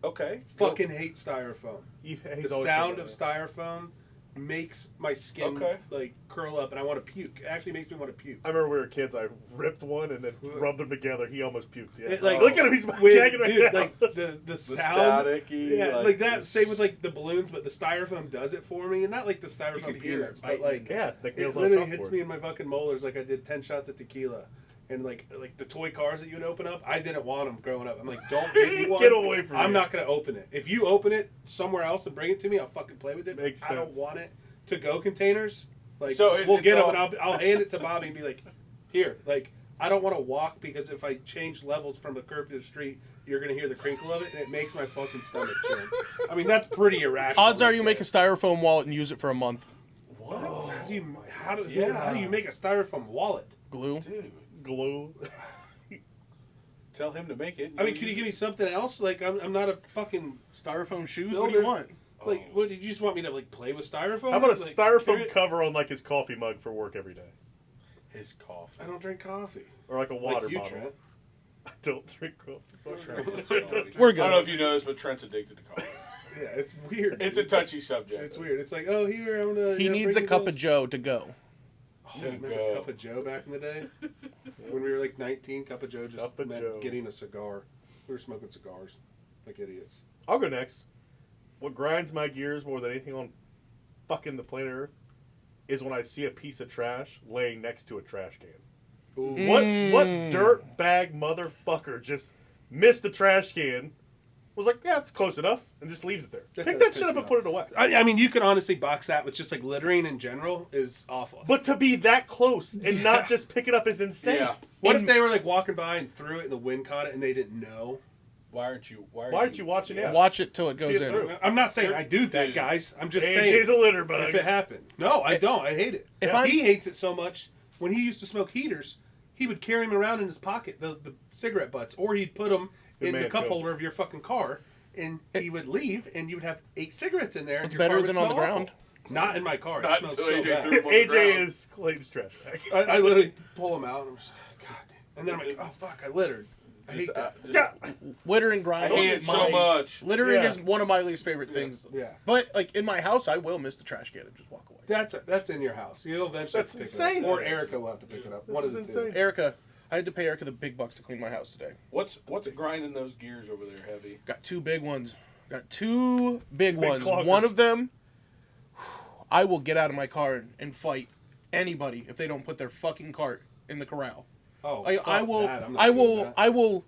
Okay. Fucking hate styrofoam. He's The always sound said of that. styrofoam makes my skin Okay. like curl up, and I want to puke. It actually makes me want to puke. I remember we were kids. I ripped one and then rubbed them together. He almost puked. Yeah. It, like, Look at him. He's With, gagging right dude, now. like the The sound. staticky, Yeah, like that. this- Same with like the balloons, but the styrofoam does it for me, and not like the You styrofoam can hear peanuts, it but biting like yeah, like it nails on a literally hits chalkboard. me in my fucking molars like I did 10 shots of tequila. And like the toy cars that you would open up, I didn't want them growing up. I'm like, don't give me one. Get away from I'm me. not gonna open it. If you open it somewhere else and bring it to me, I'll fucking play with it. Makes I don't sense. want it to go containers. Like So we'll it's get them all- and I'll hand it to Bobby and be like, here. Like I don't want to walk because if I change levels from the curb to the street, you're gonna hear the crinkle of it and it makes my fucking stomach churn. I mean that's pretty irrational. Odds are right you there. make a styrofoam wallet and use it for a month. What? How do Yeah. you make a styrofoam wallet? Glue. Dude, Glue. tell him to make it. I mean, could you give me something else? Like I'm not a fucking Styrofoam shoes. No, What do you they're- want? like. What did you just want me to like play with styrofoam? How about a Like, styrofoam carry it? cover on like his coffee mug for work every day, his coffee? I don't drink coffee. or like a water Like you, bottle? Trent. I don't drink coffee. We're I good. don't know if you noticed, but Trent's addicted to coffee. Yeah, it's weird. It's a touchy subject. It's weird. It's like, oh, here I'm gonna. He needs a cup of Joe to go. Oh, To remember go. Cup of Joe back in the day when we were like 19. Cup of Joe just Cup of meant Joe. getting a cigar. We were smoking cigars like idiots. I'll go next. What grinds my gears more than anything on fucking the planet Earth is when I see a piece of trash laying next to a trash can. Ooh. What dirt bag motherfucker just missed the trash can? Was like, yeah, it's close enough, and just leaves it there. That Pick does that piss shit up me and put it away. I mean, you could honestly box that with just like littering in general is awful. But to be that close and not just pick it up is insane. Yeah. What if they were like walking by and threw it and the wind caught it and they didn't know? Why aren't you? Why aren't you watching it? Watch it till it See goes it in. through. I'm not saying I do that, Dude. guys. I'm just AJ's saying a litter bug. if it happened. No, I don't. I hate it. If I'm- He hates it so much. When he used to smoke heaters, he would carry them around in his pocket, the cigarette butts, or he'd put them Good in the man, cup Phil. holder of your fucking car, and he would leave, and you would have 8 cigarettes in there. And It's your better car would than on the smell awful. ground. Not in my car. It Not smells until so AJ bad. threw 'em on the AJ ground. is Clayton's trash bag. I literally pull them out, and I'm just like, God damn. And then I'm like, oh fuck, I littered. I hate that. Yeah. Littering I grind. hate it so much. Littering Yeah. is one of my least favorite things. Yeah. But like in my house, I will miss the trash can and just walk away. That's in your house. You'll eventually That's have to pick insane. it up. Or Erica will have to pick it up. One of the is two. insane. Erica, I had to pay Erica the big bucks to clean my house today. What's grinding those gears over there, Heavy? Got 2 big ones. Got 2 big ones. cloggers. One of them, I will get out of my car and fight anybody if they don't put their fucking cart in the corral. Oh, I fuck will. that. I'm not I doing will. that. I will.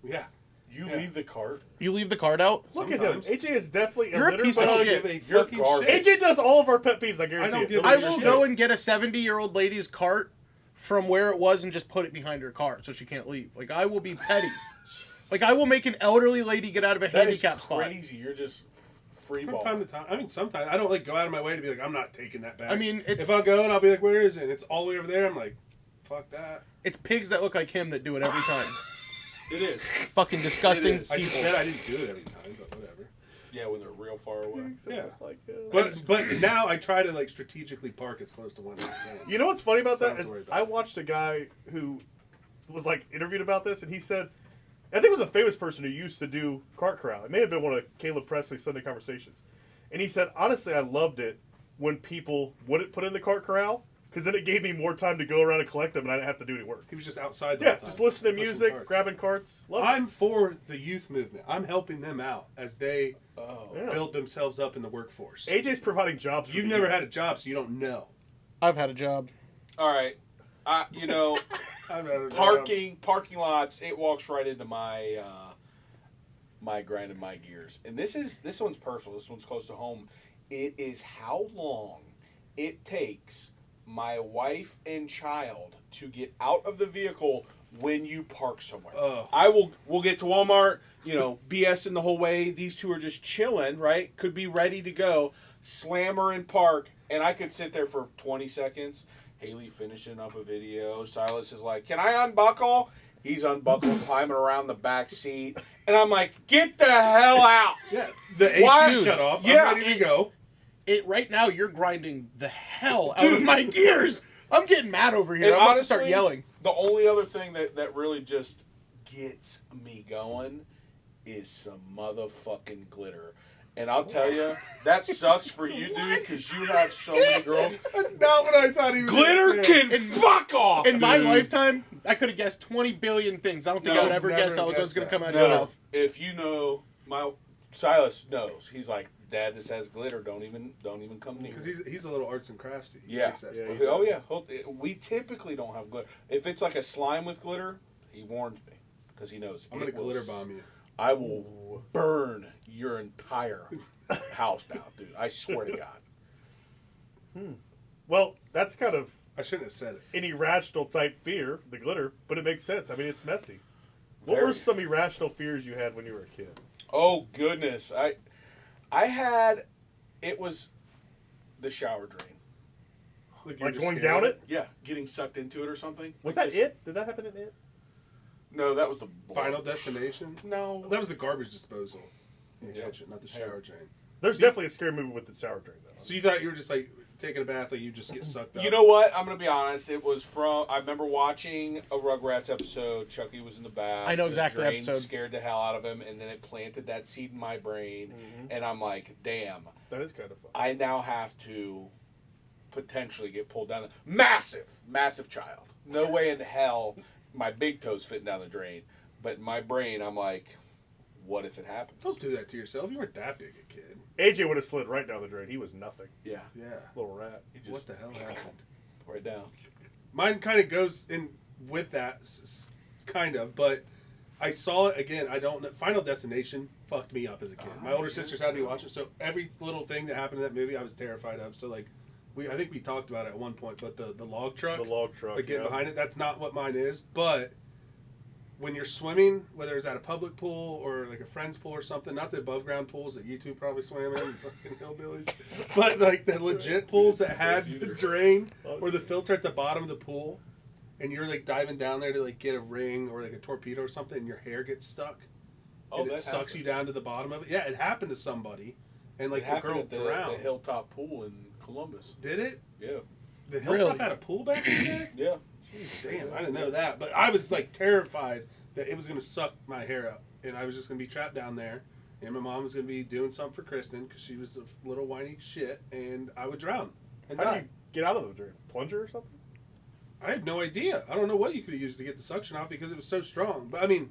Yeah. You Yeah. leave the cart. You leave the cart out. Look at him. Sometimes. AJ is definitely You're a litter piece of bug. I don't shit. give a You're fucking garbage. shit. AJ does all of our pet peeves, I guarantee I don't it. give a I shit. will go and get a 70-year-old lady's cart from where it was and just put it behind her car so she can't leave. Like I will be petty. Like I will make an elderly lady get out of a That is handicap spot. crazy. You're just free From ball. time to time. I mean, sometimes I don't like go out of my way to be like, I'm not taking that back. I mean, it's if I'll go and I'll be like, where is it? And it's all the way over there. I'm like, fuck that. it's pigs that look like him that do it every time. It is. Fucking disgusting It is. I just people. said I didn't do it every time, but whatever. Yeah, when they're real far away. Yeah. Like, But now I try to like strategically park as close to one as I can. you know what's funny about So I that don't have is to worry about I it. watched a guy who was like interviewed about this, and he said, I think it was a famous person who used to do cart corral. It may have been one of Caleb Presley's Sunday Conversations, and he said, honestly, I loved it when people wouldn't put in the cart corral because then it gave me more time to go around and collect them, and I didn't have to do any work. He was just outside the Yeah, whole time, just listening to pushing music, carts. grabbing carts. Love it. I'm for the youth movement. I'm helping them out as they Oh. Yeah. build themselves up in the workforce. AJ's providing jobs. For You've the never youth. had a job, so you don't know. I've had a job. All right. You know, I've had a job. parking lots. It walks right into my my grinding my gears. And this one's personal. This one's close to home. It is how long it takes my wife and child to get out of the vehicle when you park somewhere. We'll get to Walmart, BSing the whole way. These two are just chilling, right? Could be ready to go. Slammer and park, and I could sit there for 20 seconds. Haley finishing up a video. Silas is like, "Can I unbuckle?" He's unbuckled, climbing around the back seat, and I'm like, "Get the hell out!" Yeah, the AC shut off. Yeah, I'm ready to go. Right now, you're grinding the hell out of my gears. I'm getting mad over here. And I'm about to start yelling. The only other thing that really just gets me going is some motherfucking glitter. And I'll tell you, that sucks for you, dude, because you have so many girls. That's not what I thought he was Glitter gonna say. can fuck off. In my dude. lifetime, I could have guessed 20 billion things. I don't think I would ever never guess that was guessed going to that. come out of your No, mouth. if you know, Silas knows. He's like, "Dad, this has glitter. Don't even come near." Because he's a little arts and craftsy. He Yeah. likes that Yeah, stuff. he- Oh yeah. We typically don't have glitter. If it's like a slime with glitter, he warns me because he knows. I'm gonna it will glitter bomb you. I will burn your entire house down, dude. I swear to God. Well, that's kind of I shouldn't have said it. an irrational type fear, the glitter, but it makes sense. I mean, it's messy. What Very. were some irrational fears you had when you were a kid? Oh goodness, I had, it was the shower drain. You're Like just going scared down of it? Yeah, getting sucked into it or something. Was Like that this- it? Did that happen in it? No, that was the Final Destination? No, That was the garbage disposal in the Yeah. kitchen, not the shower drain. There's definitely a scary movie with the shower drain, though. So you thought you were just like taking a bath, like you just get sucked up? You know what? I'm gonna be honest. It was from. I remember watching a Rugrats episode. Chucky was in the bath. I know exactly the the drain episode. Scared the hell out of him, and then it planted that seed in my brain, and I'm like, damn. That is kind of fun. I now have to potentially get pulled down. Massive child. No way in hell my big toe's fitting down the drain. But in my brain, I'm like, what if it happens? Don't do that to yourself. You weren't that big a kid. AJ would have slid right down the drain. He was nothing. Yeah, Yeah. Little rat. he What just the hell happened? right down. Mine kind of goes in with that, kind of, but I saw it again. I don't know. Final Destination fucked me up as a kid. My older sisters had me watch it, so every little thing that happened in that movie, I was terrified of. So like, I think we talked about it at one point, but the log truck, The log truck. like getting yeah. behind it, that's not what mine is. But when you're swimming, whether it's at a public pool or like a friend's pool or something, not the above ground pools that you two probably swam in, you fucking hillbillies, but like the legit pools that had the drain or the filter at the bottom of the pool, and you're like diving down there to like get a ring or like a torpedo or something, and your hair gets stuck, and it sucks you down to the bottom of it. Yeah, it happened to somebody, and like It the happened girl at the drowned. Hilltop Pool in Columbus. Did it? Yeah, The Hilltop Really? had a pool back in the day? yeah. Damn, I didn't know that. But I was like terrified that it was going to suck my hair up, and I was just going to be trapped down there, and my mom was going to be doing something for Kristen because she was a little whiny shit, and I would drown and How do die. you get out of the drain? Plunger or something? I have no idea. I don't know what you could have used to get the suction off because it was so strong. But I mean,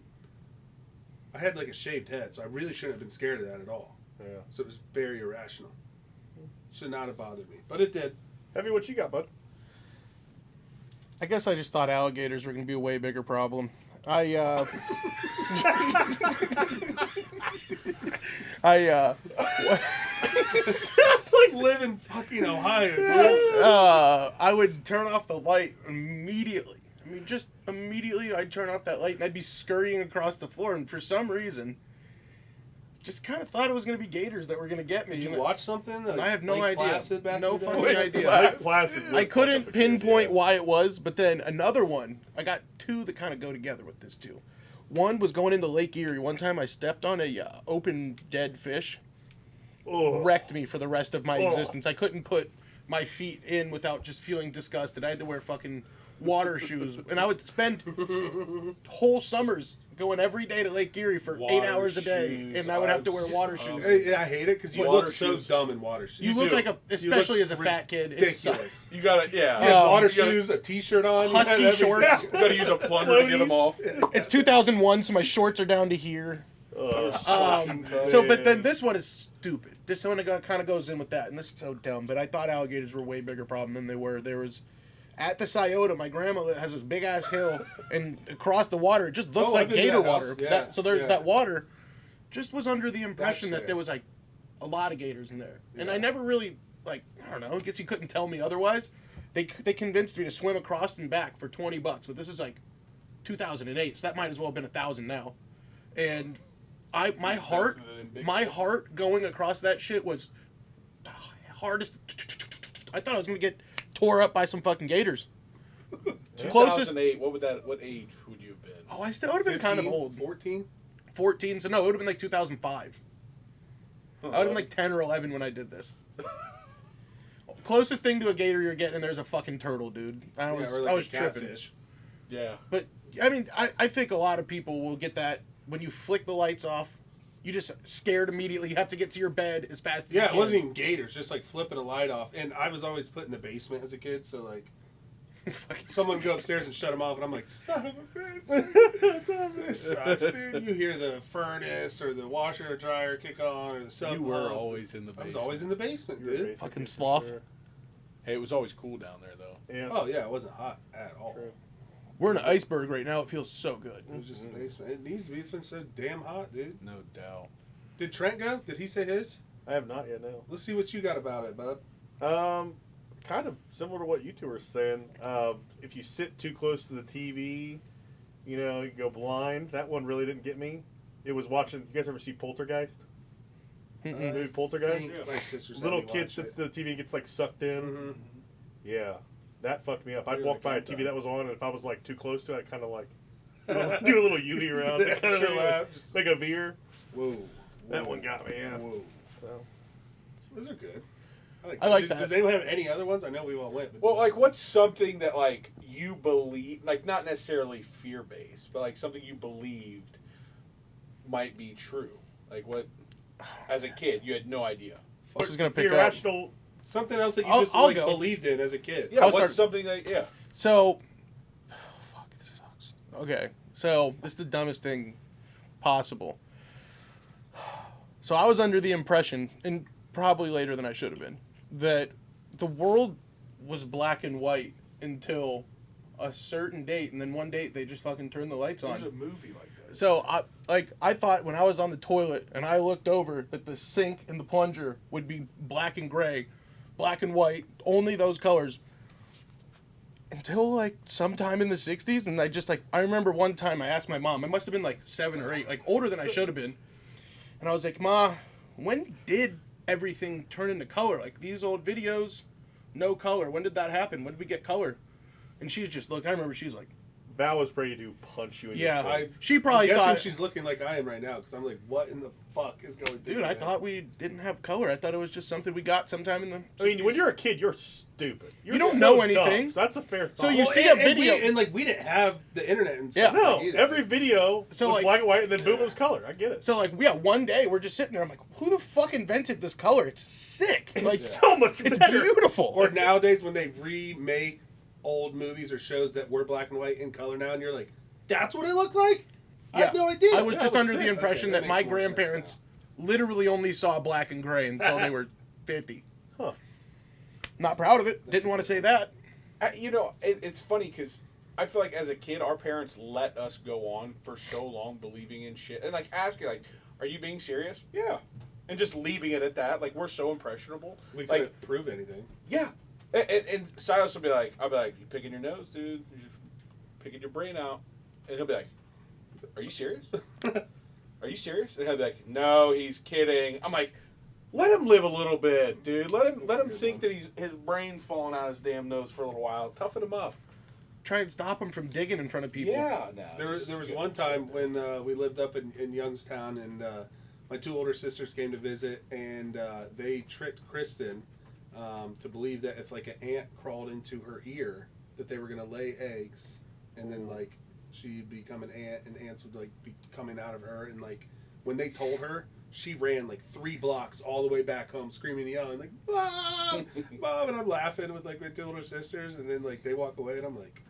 I had like a shaved head, so I really shouldn't have been scared of that at all. Yeah. So it was very irrational. Should not have bothered me, but it did. Heavy, what you got, bud? I guess I just thought alligators were going to be a way bigger problem. I It's like live in fucking Ohio, dude. I would turn off the light immediately. I mean, just immediately I'd turn off that light and I'd be scurrying across the floor, and for some reason, just kind of thought it was going to be gators that were going to get me. Did you And watch something? Like I have no Lake idea. Placid back No in the fucking day? idea. Lake Placid. I couldn't pinpoint why it was, but then another one. I got two that kind of go together with this too. One was going into Lake Erie. One time I stepped on a open dead fish. Oh. Wrecked me for the rest of my Oh. existence. I couldn't put my feet in without just feeling disgusted. I had to wear fucking water shoes, and I would spend whole summers going every day to Lake Erie for 8 Water hours a day, shoes. and I would have to wear water shoes. Hey, I hate it because you Water look so shoes. dumb in water shoes. You look do. like especially as a fat kid, it's ridiculous. You gotta, yeah. You had water you gotta- shoes, a t-shirt on, you Husky had everything. shorts. You gotta use a plunger to get them off. It's 2001, so my shorts are down to here. So, but then this one is stupid. This one kind of goes in with that, and this is so dumb. But I thought alligators were a way bigger problem than they were. There was at the Scioto, my grandma has this big ass hill, and across the water, it just looks Oh, like I've been to gator that house. water. Yeah, So there's yeah. that water. just was under the impression That's that fair. there was like a lot of gators in there, and Yeah. I never really like, I don't know. I guess you couldn't tell me otherwise. They convinced me to swim across and back for $20, but this is like 2008, so that might as well have been $1,000 now. And my heart going across that shit was hardest. I thought I was gonna get tore up by some fucking gators. Closest. 2008. What age would you have been? Oh, I still would have been kind of 15, old. 14. 14. So no, it would have been like 2005. I would have been like 10 or 11 when I did this. Closest thing to a gator you're getting, and there's a fucking turtle, dude. I was or like I was a tripping. catfish. Yeah. But I mean, I think a lot of people will get that when you flick the lights off. You just scared immediately. You have to get to your bed as fast as you Yeah, can. it wasn't even gators, just like flipping a light off. And I was always put in the basement as a kid, so like someone would go upstairs and shut them off, and I'm like, son of a bitch, this sucks, dude. You hear the furnace or the washer or dryer kick on or the sub. You were pump. always in the I basement. was always in the basement, You were dude. basically Fucking sloth. Hey, it was always cool down there, though. Yeah. Oh yeah, it wasn't hot at all. True. We're in an iceberg right now. It feels so good. It was just a basement. It needs to be. It's been so damn hot, dude. No doubt. Did Trent go? Did he say his? I have not yet. No. Let's see what you got about it, bub. Kind of similar to what you two were saying. If you sit too close to the TV, you know, you go blind. That one really didn't get me. It was watching. You guys ever see Poltergeist? Maybe Poltergeist? think my sister's had Little me kid watch sits it. to the TV and gets like sucked in. Mhm. Yeah, that fucked me up. I'd Really walk by a got TV that. that was on, and if I was like too close to it, I'd kind of like do a little uni around, Yeah, kind of chill out, just- like a veer. Whoa. That one got me. Yeah. Whoa. So. Those are good. I like does, that. Does anyone have any other ones? I know we all went. But Well, like, what's something that, like, you believe, like, not necessarily fear-based, but, like, something you believed might be true? Like, what, as a kid, you had no idea. This is gonna The pick up. irrational. something else that you I'll- just I'll like go. believed in as a kid. Yeah, I'll what's start- something that, yeah. So, fuck, this sucks. Okay, so this is the dumbest thing possible. So I was under the impression, and probably later than I should have been, that the world was black and white until a certain date, and then one date they just fucking turned the lights There's a on. movie like that. So I thought when I was on the toilet and I looked over that the sink and the plunger would be black and gray, black and white, only those colors. Until like sometime in the 60s, and I remember one time I asked my mom, I must have been like 7 or 8, like older than I should have been. And I was like, Ma, when did everything turn into color? Like these old videos, no color. When did that happen? When did we get color? And she's just look. I remember she's like, Val was ready to punch you in yeah. your face. She probably I'm guessing thought she's looking like I am right now because I'm like, what in the fuck is going through? Dude, I your head? thought we didn't have color. I thought it was just something we got sometime in the 60s. I mean, when you're a kid, you're stupid. You're You don't so know dumb. anything. So that's a fair thought. So you Well, see a and video- and like we didn't have the internet and Yeah. stuff. No, like, either. every video So, was like- black and white, and then boom, it was color. I get it. So, like, yeah, one day we're just sitting there. I'm like, who the fuck invented this color? It's sick. Like, So much it's better. beautiful. Or nowadays when they remake old movies or shows that were black and white in color now, and you're like, that's what it looked like. I Yeah. had no idea. I was Yeah, just it was under the sick. impression Okay, that that my makes more sense grandparents literally only saw black and gray until they were 50. Huh. Not proud of it. Didn't want to say that. You know, it's funny because I feel like as a kid, our parents let us go on for so long believing in shit. And, like, asking, like, are you being serious? Yeah. And just leaving it at that. Like, we're so impressionable. We like, couldn't prove anything. yeah. And Silas will be like, I'll be like, you picking your nose, dude? You're just picking your brain out. And he'll be like, are you serious? Are you serious? And he'll be like, no, he's kidding. I'm like, let him live a little bit, dude. Let him a good think one. that his brain's falling out his damn nose for a little while. Toughen him up. Try and stop him from digging in front of people. Yeah, no. There was one time when we lived up in Youngstown, and my 2 older sisters came to visit, and they tricked Kristen to believe that if like an ant crawled into her ear, that they were gonna lay eggs, and then like she'd become an ant, and ants would like be coming out of her, and like when they told her, she ran like 3 blocks all the way back home, screaming and yelling like "Mom, Mom!" And I'm laughing with like my 2 older sisters, and then like they walk away, and I'm like,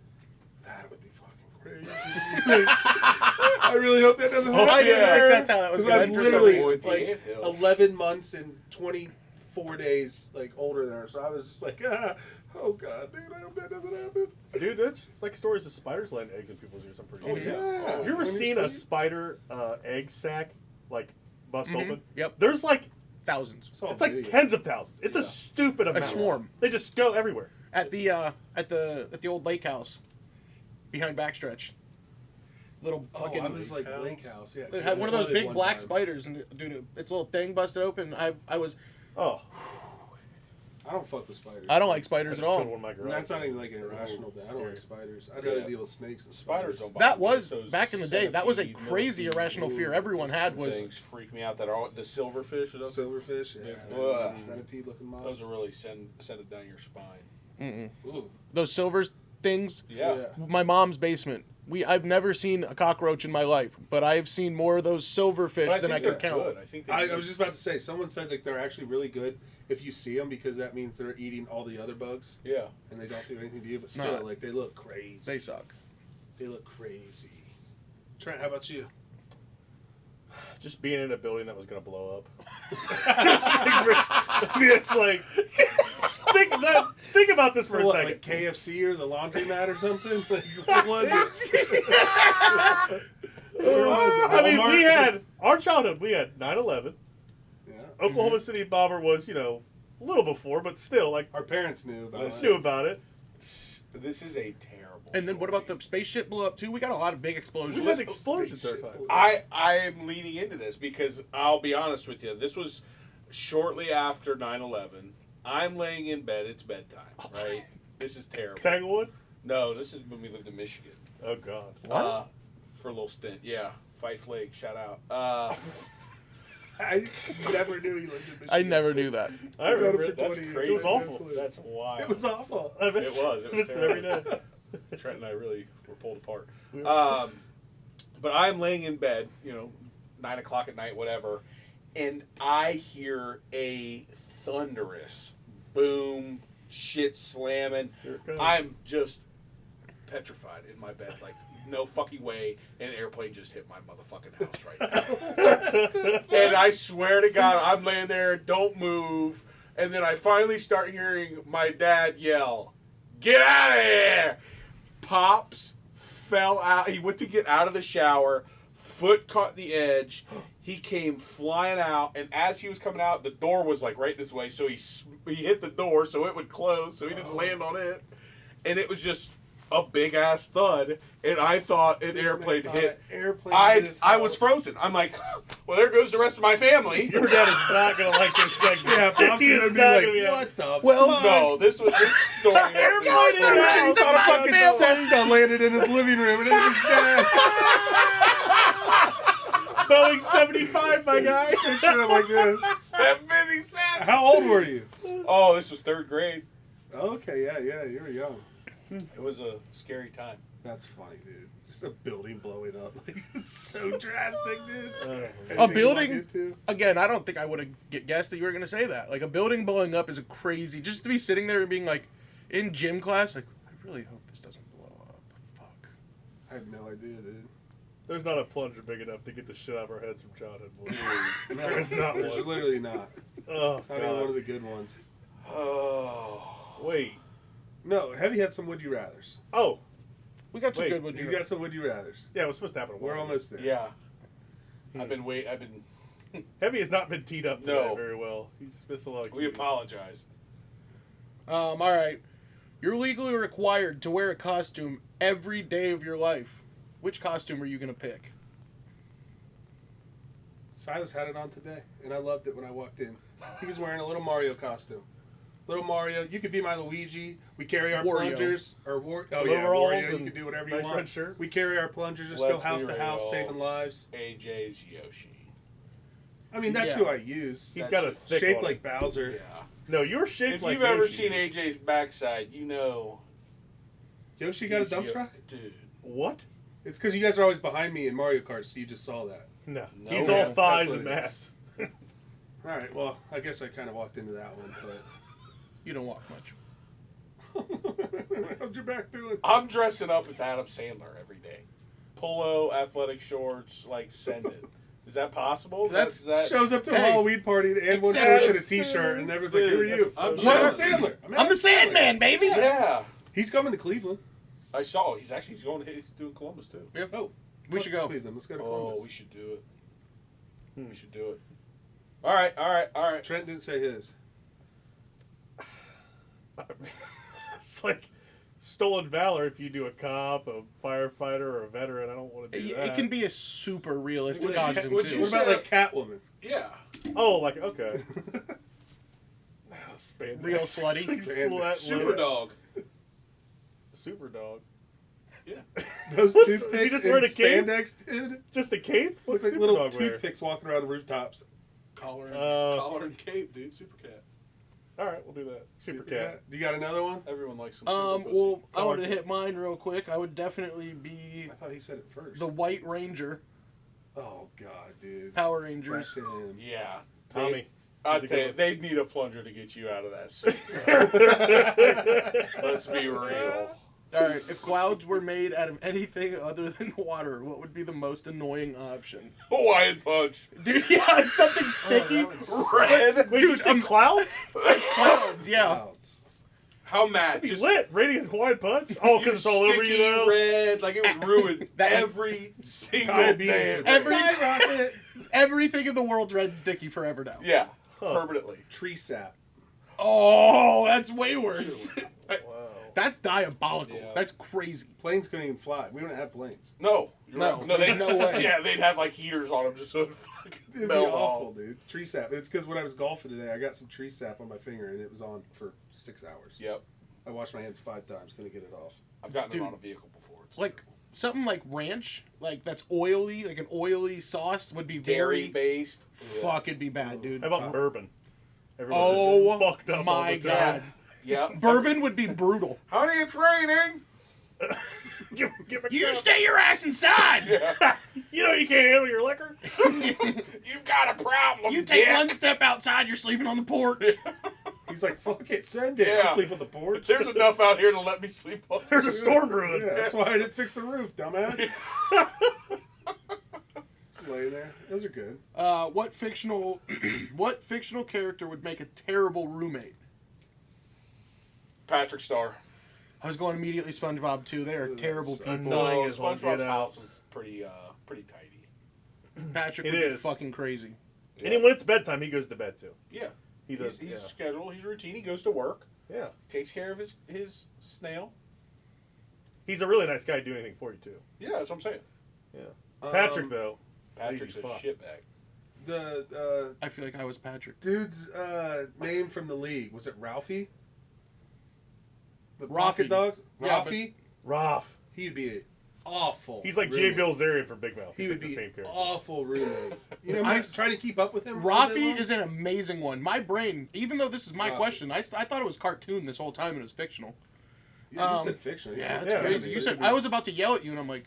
that would be fucking crazy. I really hope that doesn't happen. I didn't Yeah. think that's how that was Because going I'm for some literally reason. reason. like Yeah. 11 months and 24 days like older than her, so I was just like, oh god, dude, I hope that doesn't happen. Dude, that's like stories of spiders laying eggs in people's ears. I'm pretty Oh sure. yeah. Have you ever When seen a see- spider egg sac like bust open. Yep. There's like Thousands. It's it's like tens of thousands. It's a stupid amount. swarm. They just go everywhere. At the old lake house, behind Backstretch. Little Oh, fucking. I was like Lake House. Yeah, It had one of those flooded big one black time. spiders, and dude, its little thing busted open. I was. Oh, I don't fuck with spiders. I don't like I spiders just at all. killed one of my And garage. that's not even like an irrational thing. I don't like spiders. I'd rather deal with snakes and Spiders spiders. don't bother That me. was Those back in the day. That was a centipede, crazy millipede, irrational fear everyone had was. things freak me out. That are the silverfish. Those, Silverfish, yeah. Ugh. Centipede looking mobs. those will really send it down your spine. Ooh. Those silver things. Yeah. My mom's basement. I've never seen a cockroach in my life, but I've seen more of those silverfish But than I think can they're count. good. I think they I was just about to say, someone said like they're actually really good if you see them because that means they're eating all the other bugs Yeah. and they don't do anything to you. But still, Nah. like they look crazy. They suck. They look crazy. Trent, how about you? Just being in a building that was gonna blow up. I mean, it's like think about this for So a what, second. like KFC or the laundromat or something? Like, what was it? Where was it? I mean, Walmart? we had our childhood. We had 9/11. Yeah. Oklahoma City bomber was, a little before, but still, like, Our parents knew about it. knew about it. This is a terrible. And then what story. about the spaceship blew up too? We got a lot of big explosions. We had explosions there. Time. I am leading into this because I'll be honest with you. This was shortly after 9/11. I'm laying in bed. It's bedtime, right? This is terrible. Tanglewood? No, this is when we lived in Michigan. Oh God. For a little stint. Yeah. Fife Lake, shout out. I never knew he lived in Michigan. I never knew that. I remember for it. That's 20 years. crazy. It was awful. That's wild. It was awful. I miss, It was. It was missed every terrible. day. Trent and I really were pulled apart. We But I'm laying in bed, 9 o'clock at night, whatever, and I hear a thunderous boom, shit slamming. Here it comes. I'm just petrified in my bed, like no fucking way an airplane just hit my motherfucking house right now. And I swear to God, I'm laying there, don't move, and then I finally start hearing my dad yell, "Get out of here!" Pops fell out. He went to get out of the shower. Foot caught the edge. He came flying out, and as he was coming out, the door was like right this way. So he hit the door, so it would close, so he didn't land on it. And it was just a big ass thud. And I thought an airplane hit. I was frozen. I'm like, well, there goes the rest of my family. Your dad is not gonna like this segment. Yeah, Pop's He gonna is be not like, gonna be what the Well, fuck? No, this story. Everybody's He around. thought a fucking Cessna landed in his living room and it was his dad. Boeing 75, my guy. Shit like this. 77. How old were you? Oh, this was third grade. Okay, yeah, you were young. It was a scary time. That's funny, dude. Just a building blowing up. Like, it's so drastic, dude. A Anything you walk building. into? Again, I don't think I would have guessed that you were going to say that. Like, a building blowing up is a crazy. Just to be sitting there and being like, in gym class, like, I really hope this doesn't blow up. Fuck. I had no idea, dude. There's not a plunger big enough to get the shit out of our heads from childhood. boys. No, There's not there's one. literally not. Oh, Not even one of God. the good ones. Oh. Wait. No, Heavy had some would you rathers. Oh, We got some Wait, good ones. He's got some would you rathers. yeah, it was supposed to happen. a while We're ago. almost there. Yeah. I've been. Heavy has not been teed up to No. that very well. He's missed a lot of We cues. apologize. All right. You're legally required to wear a costume every day of your life. Which costume are you going to pick? Silas had it on today, and I loved it when I walked in. He was wearing a little Mario costume. Little Mario, you could be my Luigi. We carry our Wario. plungers. Oh Some yeah, overalls Wario. You and can do whatever you nice want. red shirt. We carry our plungers, just Let's go house be to house, real. saving lives. AJ's Yoshi. I mean, that's Yeah. who I use. He's got a thick Shaped one. like Bowser. Yeah. No, you're shaped If like you've ever Yoshi, seen dude. AJ's backside, you know. Yoshi got a dump he's truck? Dude. What? It's because you guys are always behind me in Mario Kart, so you just saw that. No. No, He's man. all thighs That's and what it mass. All right, well, I guess I kind of walked into that one, You don't walk much. but how's your back doing? I'm dressing up as Adam Sandler every day. Polo, athletic shorts, like send it. Is that possible? That's- that. Shows up to a Hey. Halloween party and everyone Exactly. shorts and a T-shirt, and everyone's like, "Who are you?" I'm Adam sure. Sandler. I'm the Sandman, baby. Yeah. He's coming to Cleveland. I saw. He's going. He's doing Columbus too. Yep. Oh, We should go. Cleveland. Let's go to Oh, Columbus. we should do it. We should do it. All right. Trent didn't say his. It's like stolen valor if you do a cop, a firefighter, or a veteran. I don't want to do that. It can be a super realistic What- costume what too. you What about like Catwoman? Yeah. Oh, like, okay. Spandex. Real slutty. Like Spandex. Super dog. Super dog. Yeah. Those What's- he toothpicks just and wearing a cape? spandex, dude. Just a cape? Looks What's like Super little Dog wear? toothpicks walking around the rooftops. Collar and cape, dude. Super cat. All right, we'll do that. Super cat. You got another one? Everyone likes some super pussy. Well, I wanted to hit mine real quick. I would definitely be I thought he said it first. the White Ranger, Oh God, dude. Power Back Rangers. to him. Yeah. Tommy. I He's a tell you, good they'd need a plunger to get you out of that suit. Let's be real. All right, if clouds were made out of anything other than water, what would be the most annoying option? Hawaiian punch. Dude, yeah, it's something sticky. that would suck. Red. Wait, Dude, you said clouds? Clouds, yeah. Clouds. How mad? Be lit. Radiant Hawaiian punch? Oh, because it's all over you, sticky though? red. Like, it would ruin That- every single Diabetes day. would Every- skyrocket. Everything in the world's red and sticky forever now. Yeah. Huh. Permanently. Tree sap. Oh, that's way worse. Wow. That's diabolical. Yeah. That's crazy. Planes couldn't even fly. We don't have planes. No. You're No, right. No, there's they, no way. Yeah, they'd have, like, heaters on them just so it fucking It'd be melt awful, off. dude. Tree sap. It's because when I was golfing today, I got some tree sap on my finger and it was on for 6 hours. Yep. I washed my hands 5 times, couldn't get it off. I've gotten Dude. them on a vehicle before. It's Like something like ranch, like that's oily, like an oily sauce would be very dairy-based. fuck. It'd be bad, dude. How about bourbon? Everyone's Oh fucked up all my the time. god, Yeah. bourbon would be brutal. Honey, it's raining. Give me You crap. stay your ass inside. You know you can't handle your liquor? You've got a problem. You take dick. one step outside, you're sleeping on the porch. He's like, fuck it, send it. Yeah. I sleep on the porch. There's enough out here to let me sleep on. There's a storm brewing. Yeah, that's why I didn't fix the roof, dumbass. Just lay there. Those are good. What fictional character would make a terrible roommate? Patrick Star. I was going immediately SpongeBob too. They are Ooh, terrible that's people. annoying. No, as all SpongeBob's get out. house is pretty tidy. Patrick It would be is. fucking crazy. And when it's bedtime, he goes to bed too. Yeah. He does. He's yeah. scheduled. He's routine. He goes to work. Yeah. Takes care of his snail. He's a really nice guy to do anything for you too. Yeah, that's what I'm saying. Patrick though. Patrick's a Lazy fuck. shitbag. The I feel like I was Patrick. dude's name from the league, was it Ralphie? The Rafi. Pocket Dogs? Yeah, Rafi? Roth. He'd be awful. He's like Jay roommate. Bilzerian from Big Mouth. He He's would like be the same character. awful roommate. You know, I'm trying to keep up with him. all day Rafi long. is an amazing one. My brain, even though this is my Rafi. question, I thought it was cartoon this whole time and it was fictional. Yeah, you said fiction. You Yeah, said that's yeah, crazy. You said I was about to yell at you, and I'm like,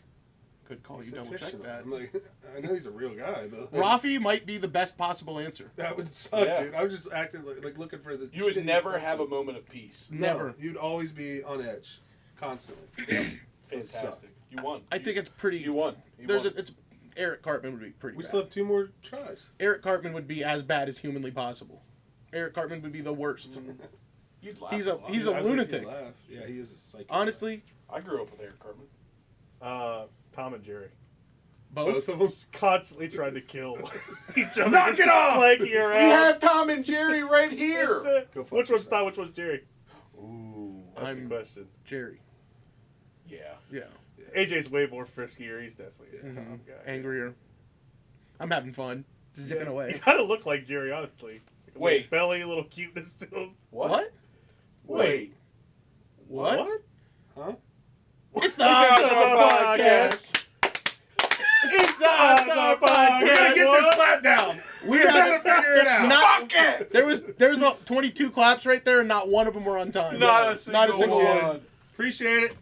good call. You said double check fictional. that. I'm like, I know he's a real guy, but Rafi might be the best possible answer. that would suck, Yeah. dude. I was just acting like looking for the. You would shittiest never have a person. moment of peace. No, Never. You'd always be on edge, constantly. Would suck. Fantastic. You won. I think it's pretty. You won. You There's won. it's Eric Cartman would be pretty We bad. still have 2 more tries. Eric Cartman would be as bad as humanly possible. Eric Cartman would be the worst. You'd laugh He's a a- lot. he's I a was like, lunatic. he'd laugh. Yeah, he is a psycho. Honestly, I grew up with Eric Cartman. Tom and Jerry. both of them. Constantly trying to kill each other. Knock it off! Flanking your We ass. have Tom and Jerry right here. Go fuck Which one's yourself. Tom? Which one's Jerry? Ooh. That's I'm- the question. Jerry. Yeah. Yeah. AJ's way more friskier. He's definitely a Tom guy. Angrier. I'm having fun. Zipping You away. kind of look like Jerry, honestly. Like a Wait. little belly, a little cuteness to him. What? Wait. What? Huh? It's the Odds Odds Are Are Podcast. It's the Odds Are Podcast. We're gonna get this clap down. We gotta figure it out. Not, Fuck it! there was about 22 claps right there, and not one of them were on time. Not a Not a single single one. one. Appreciate it.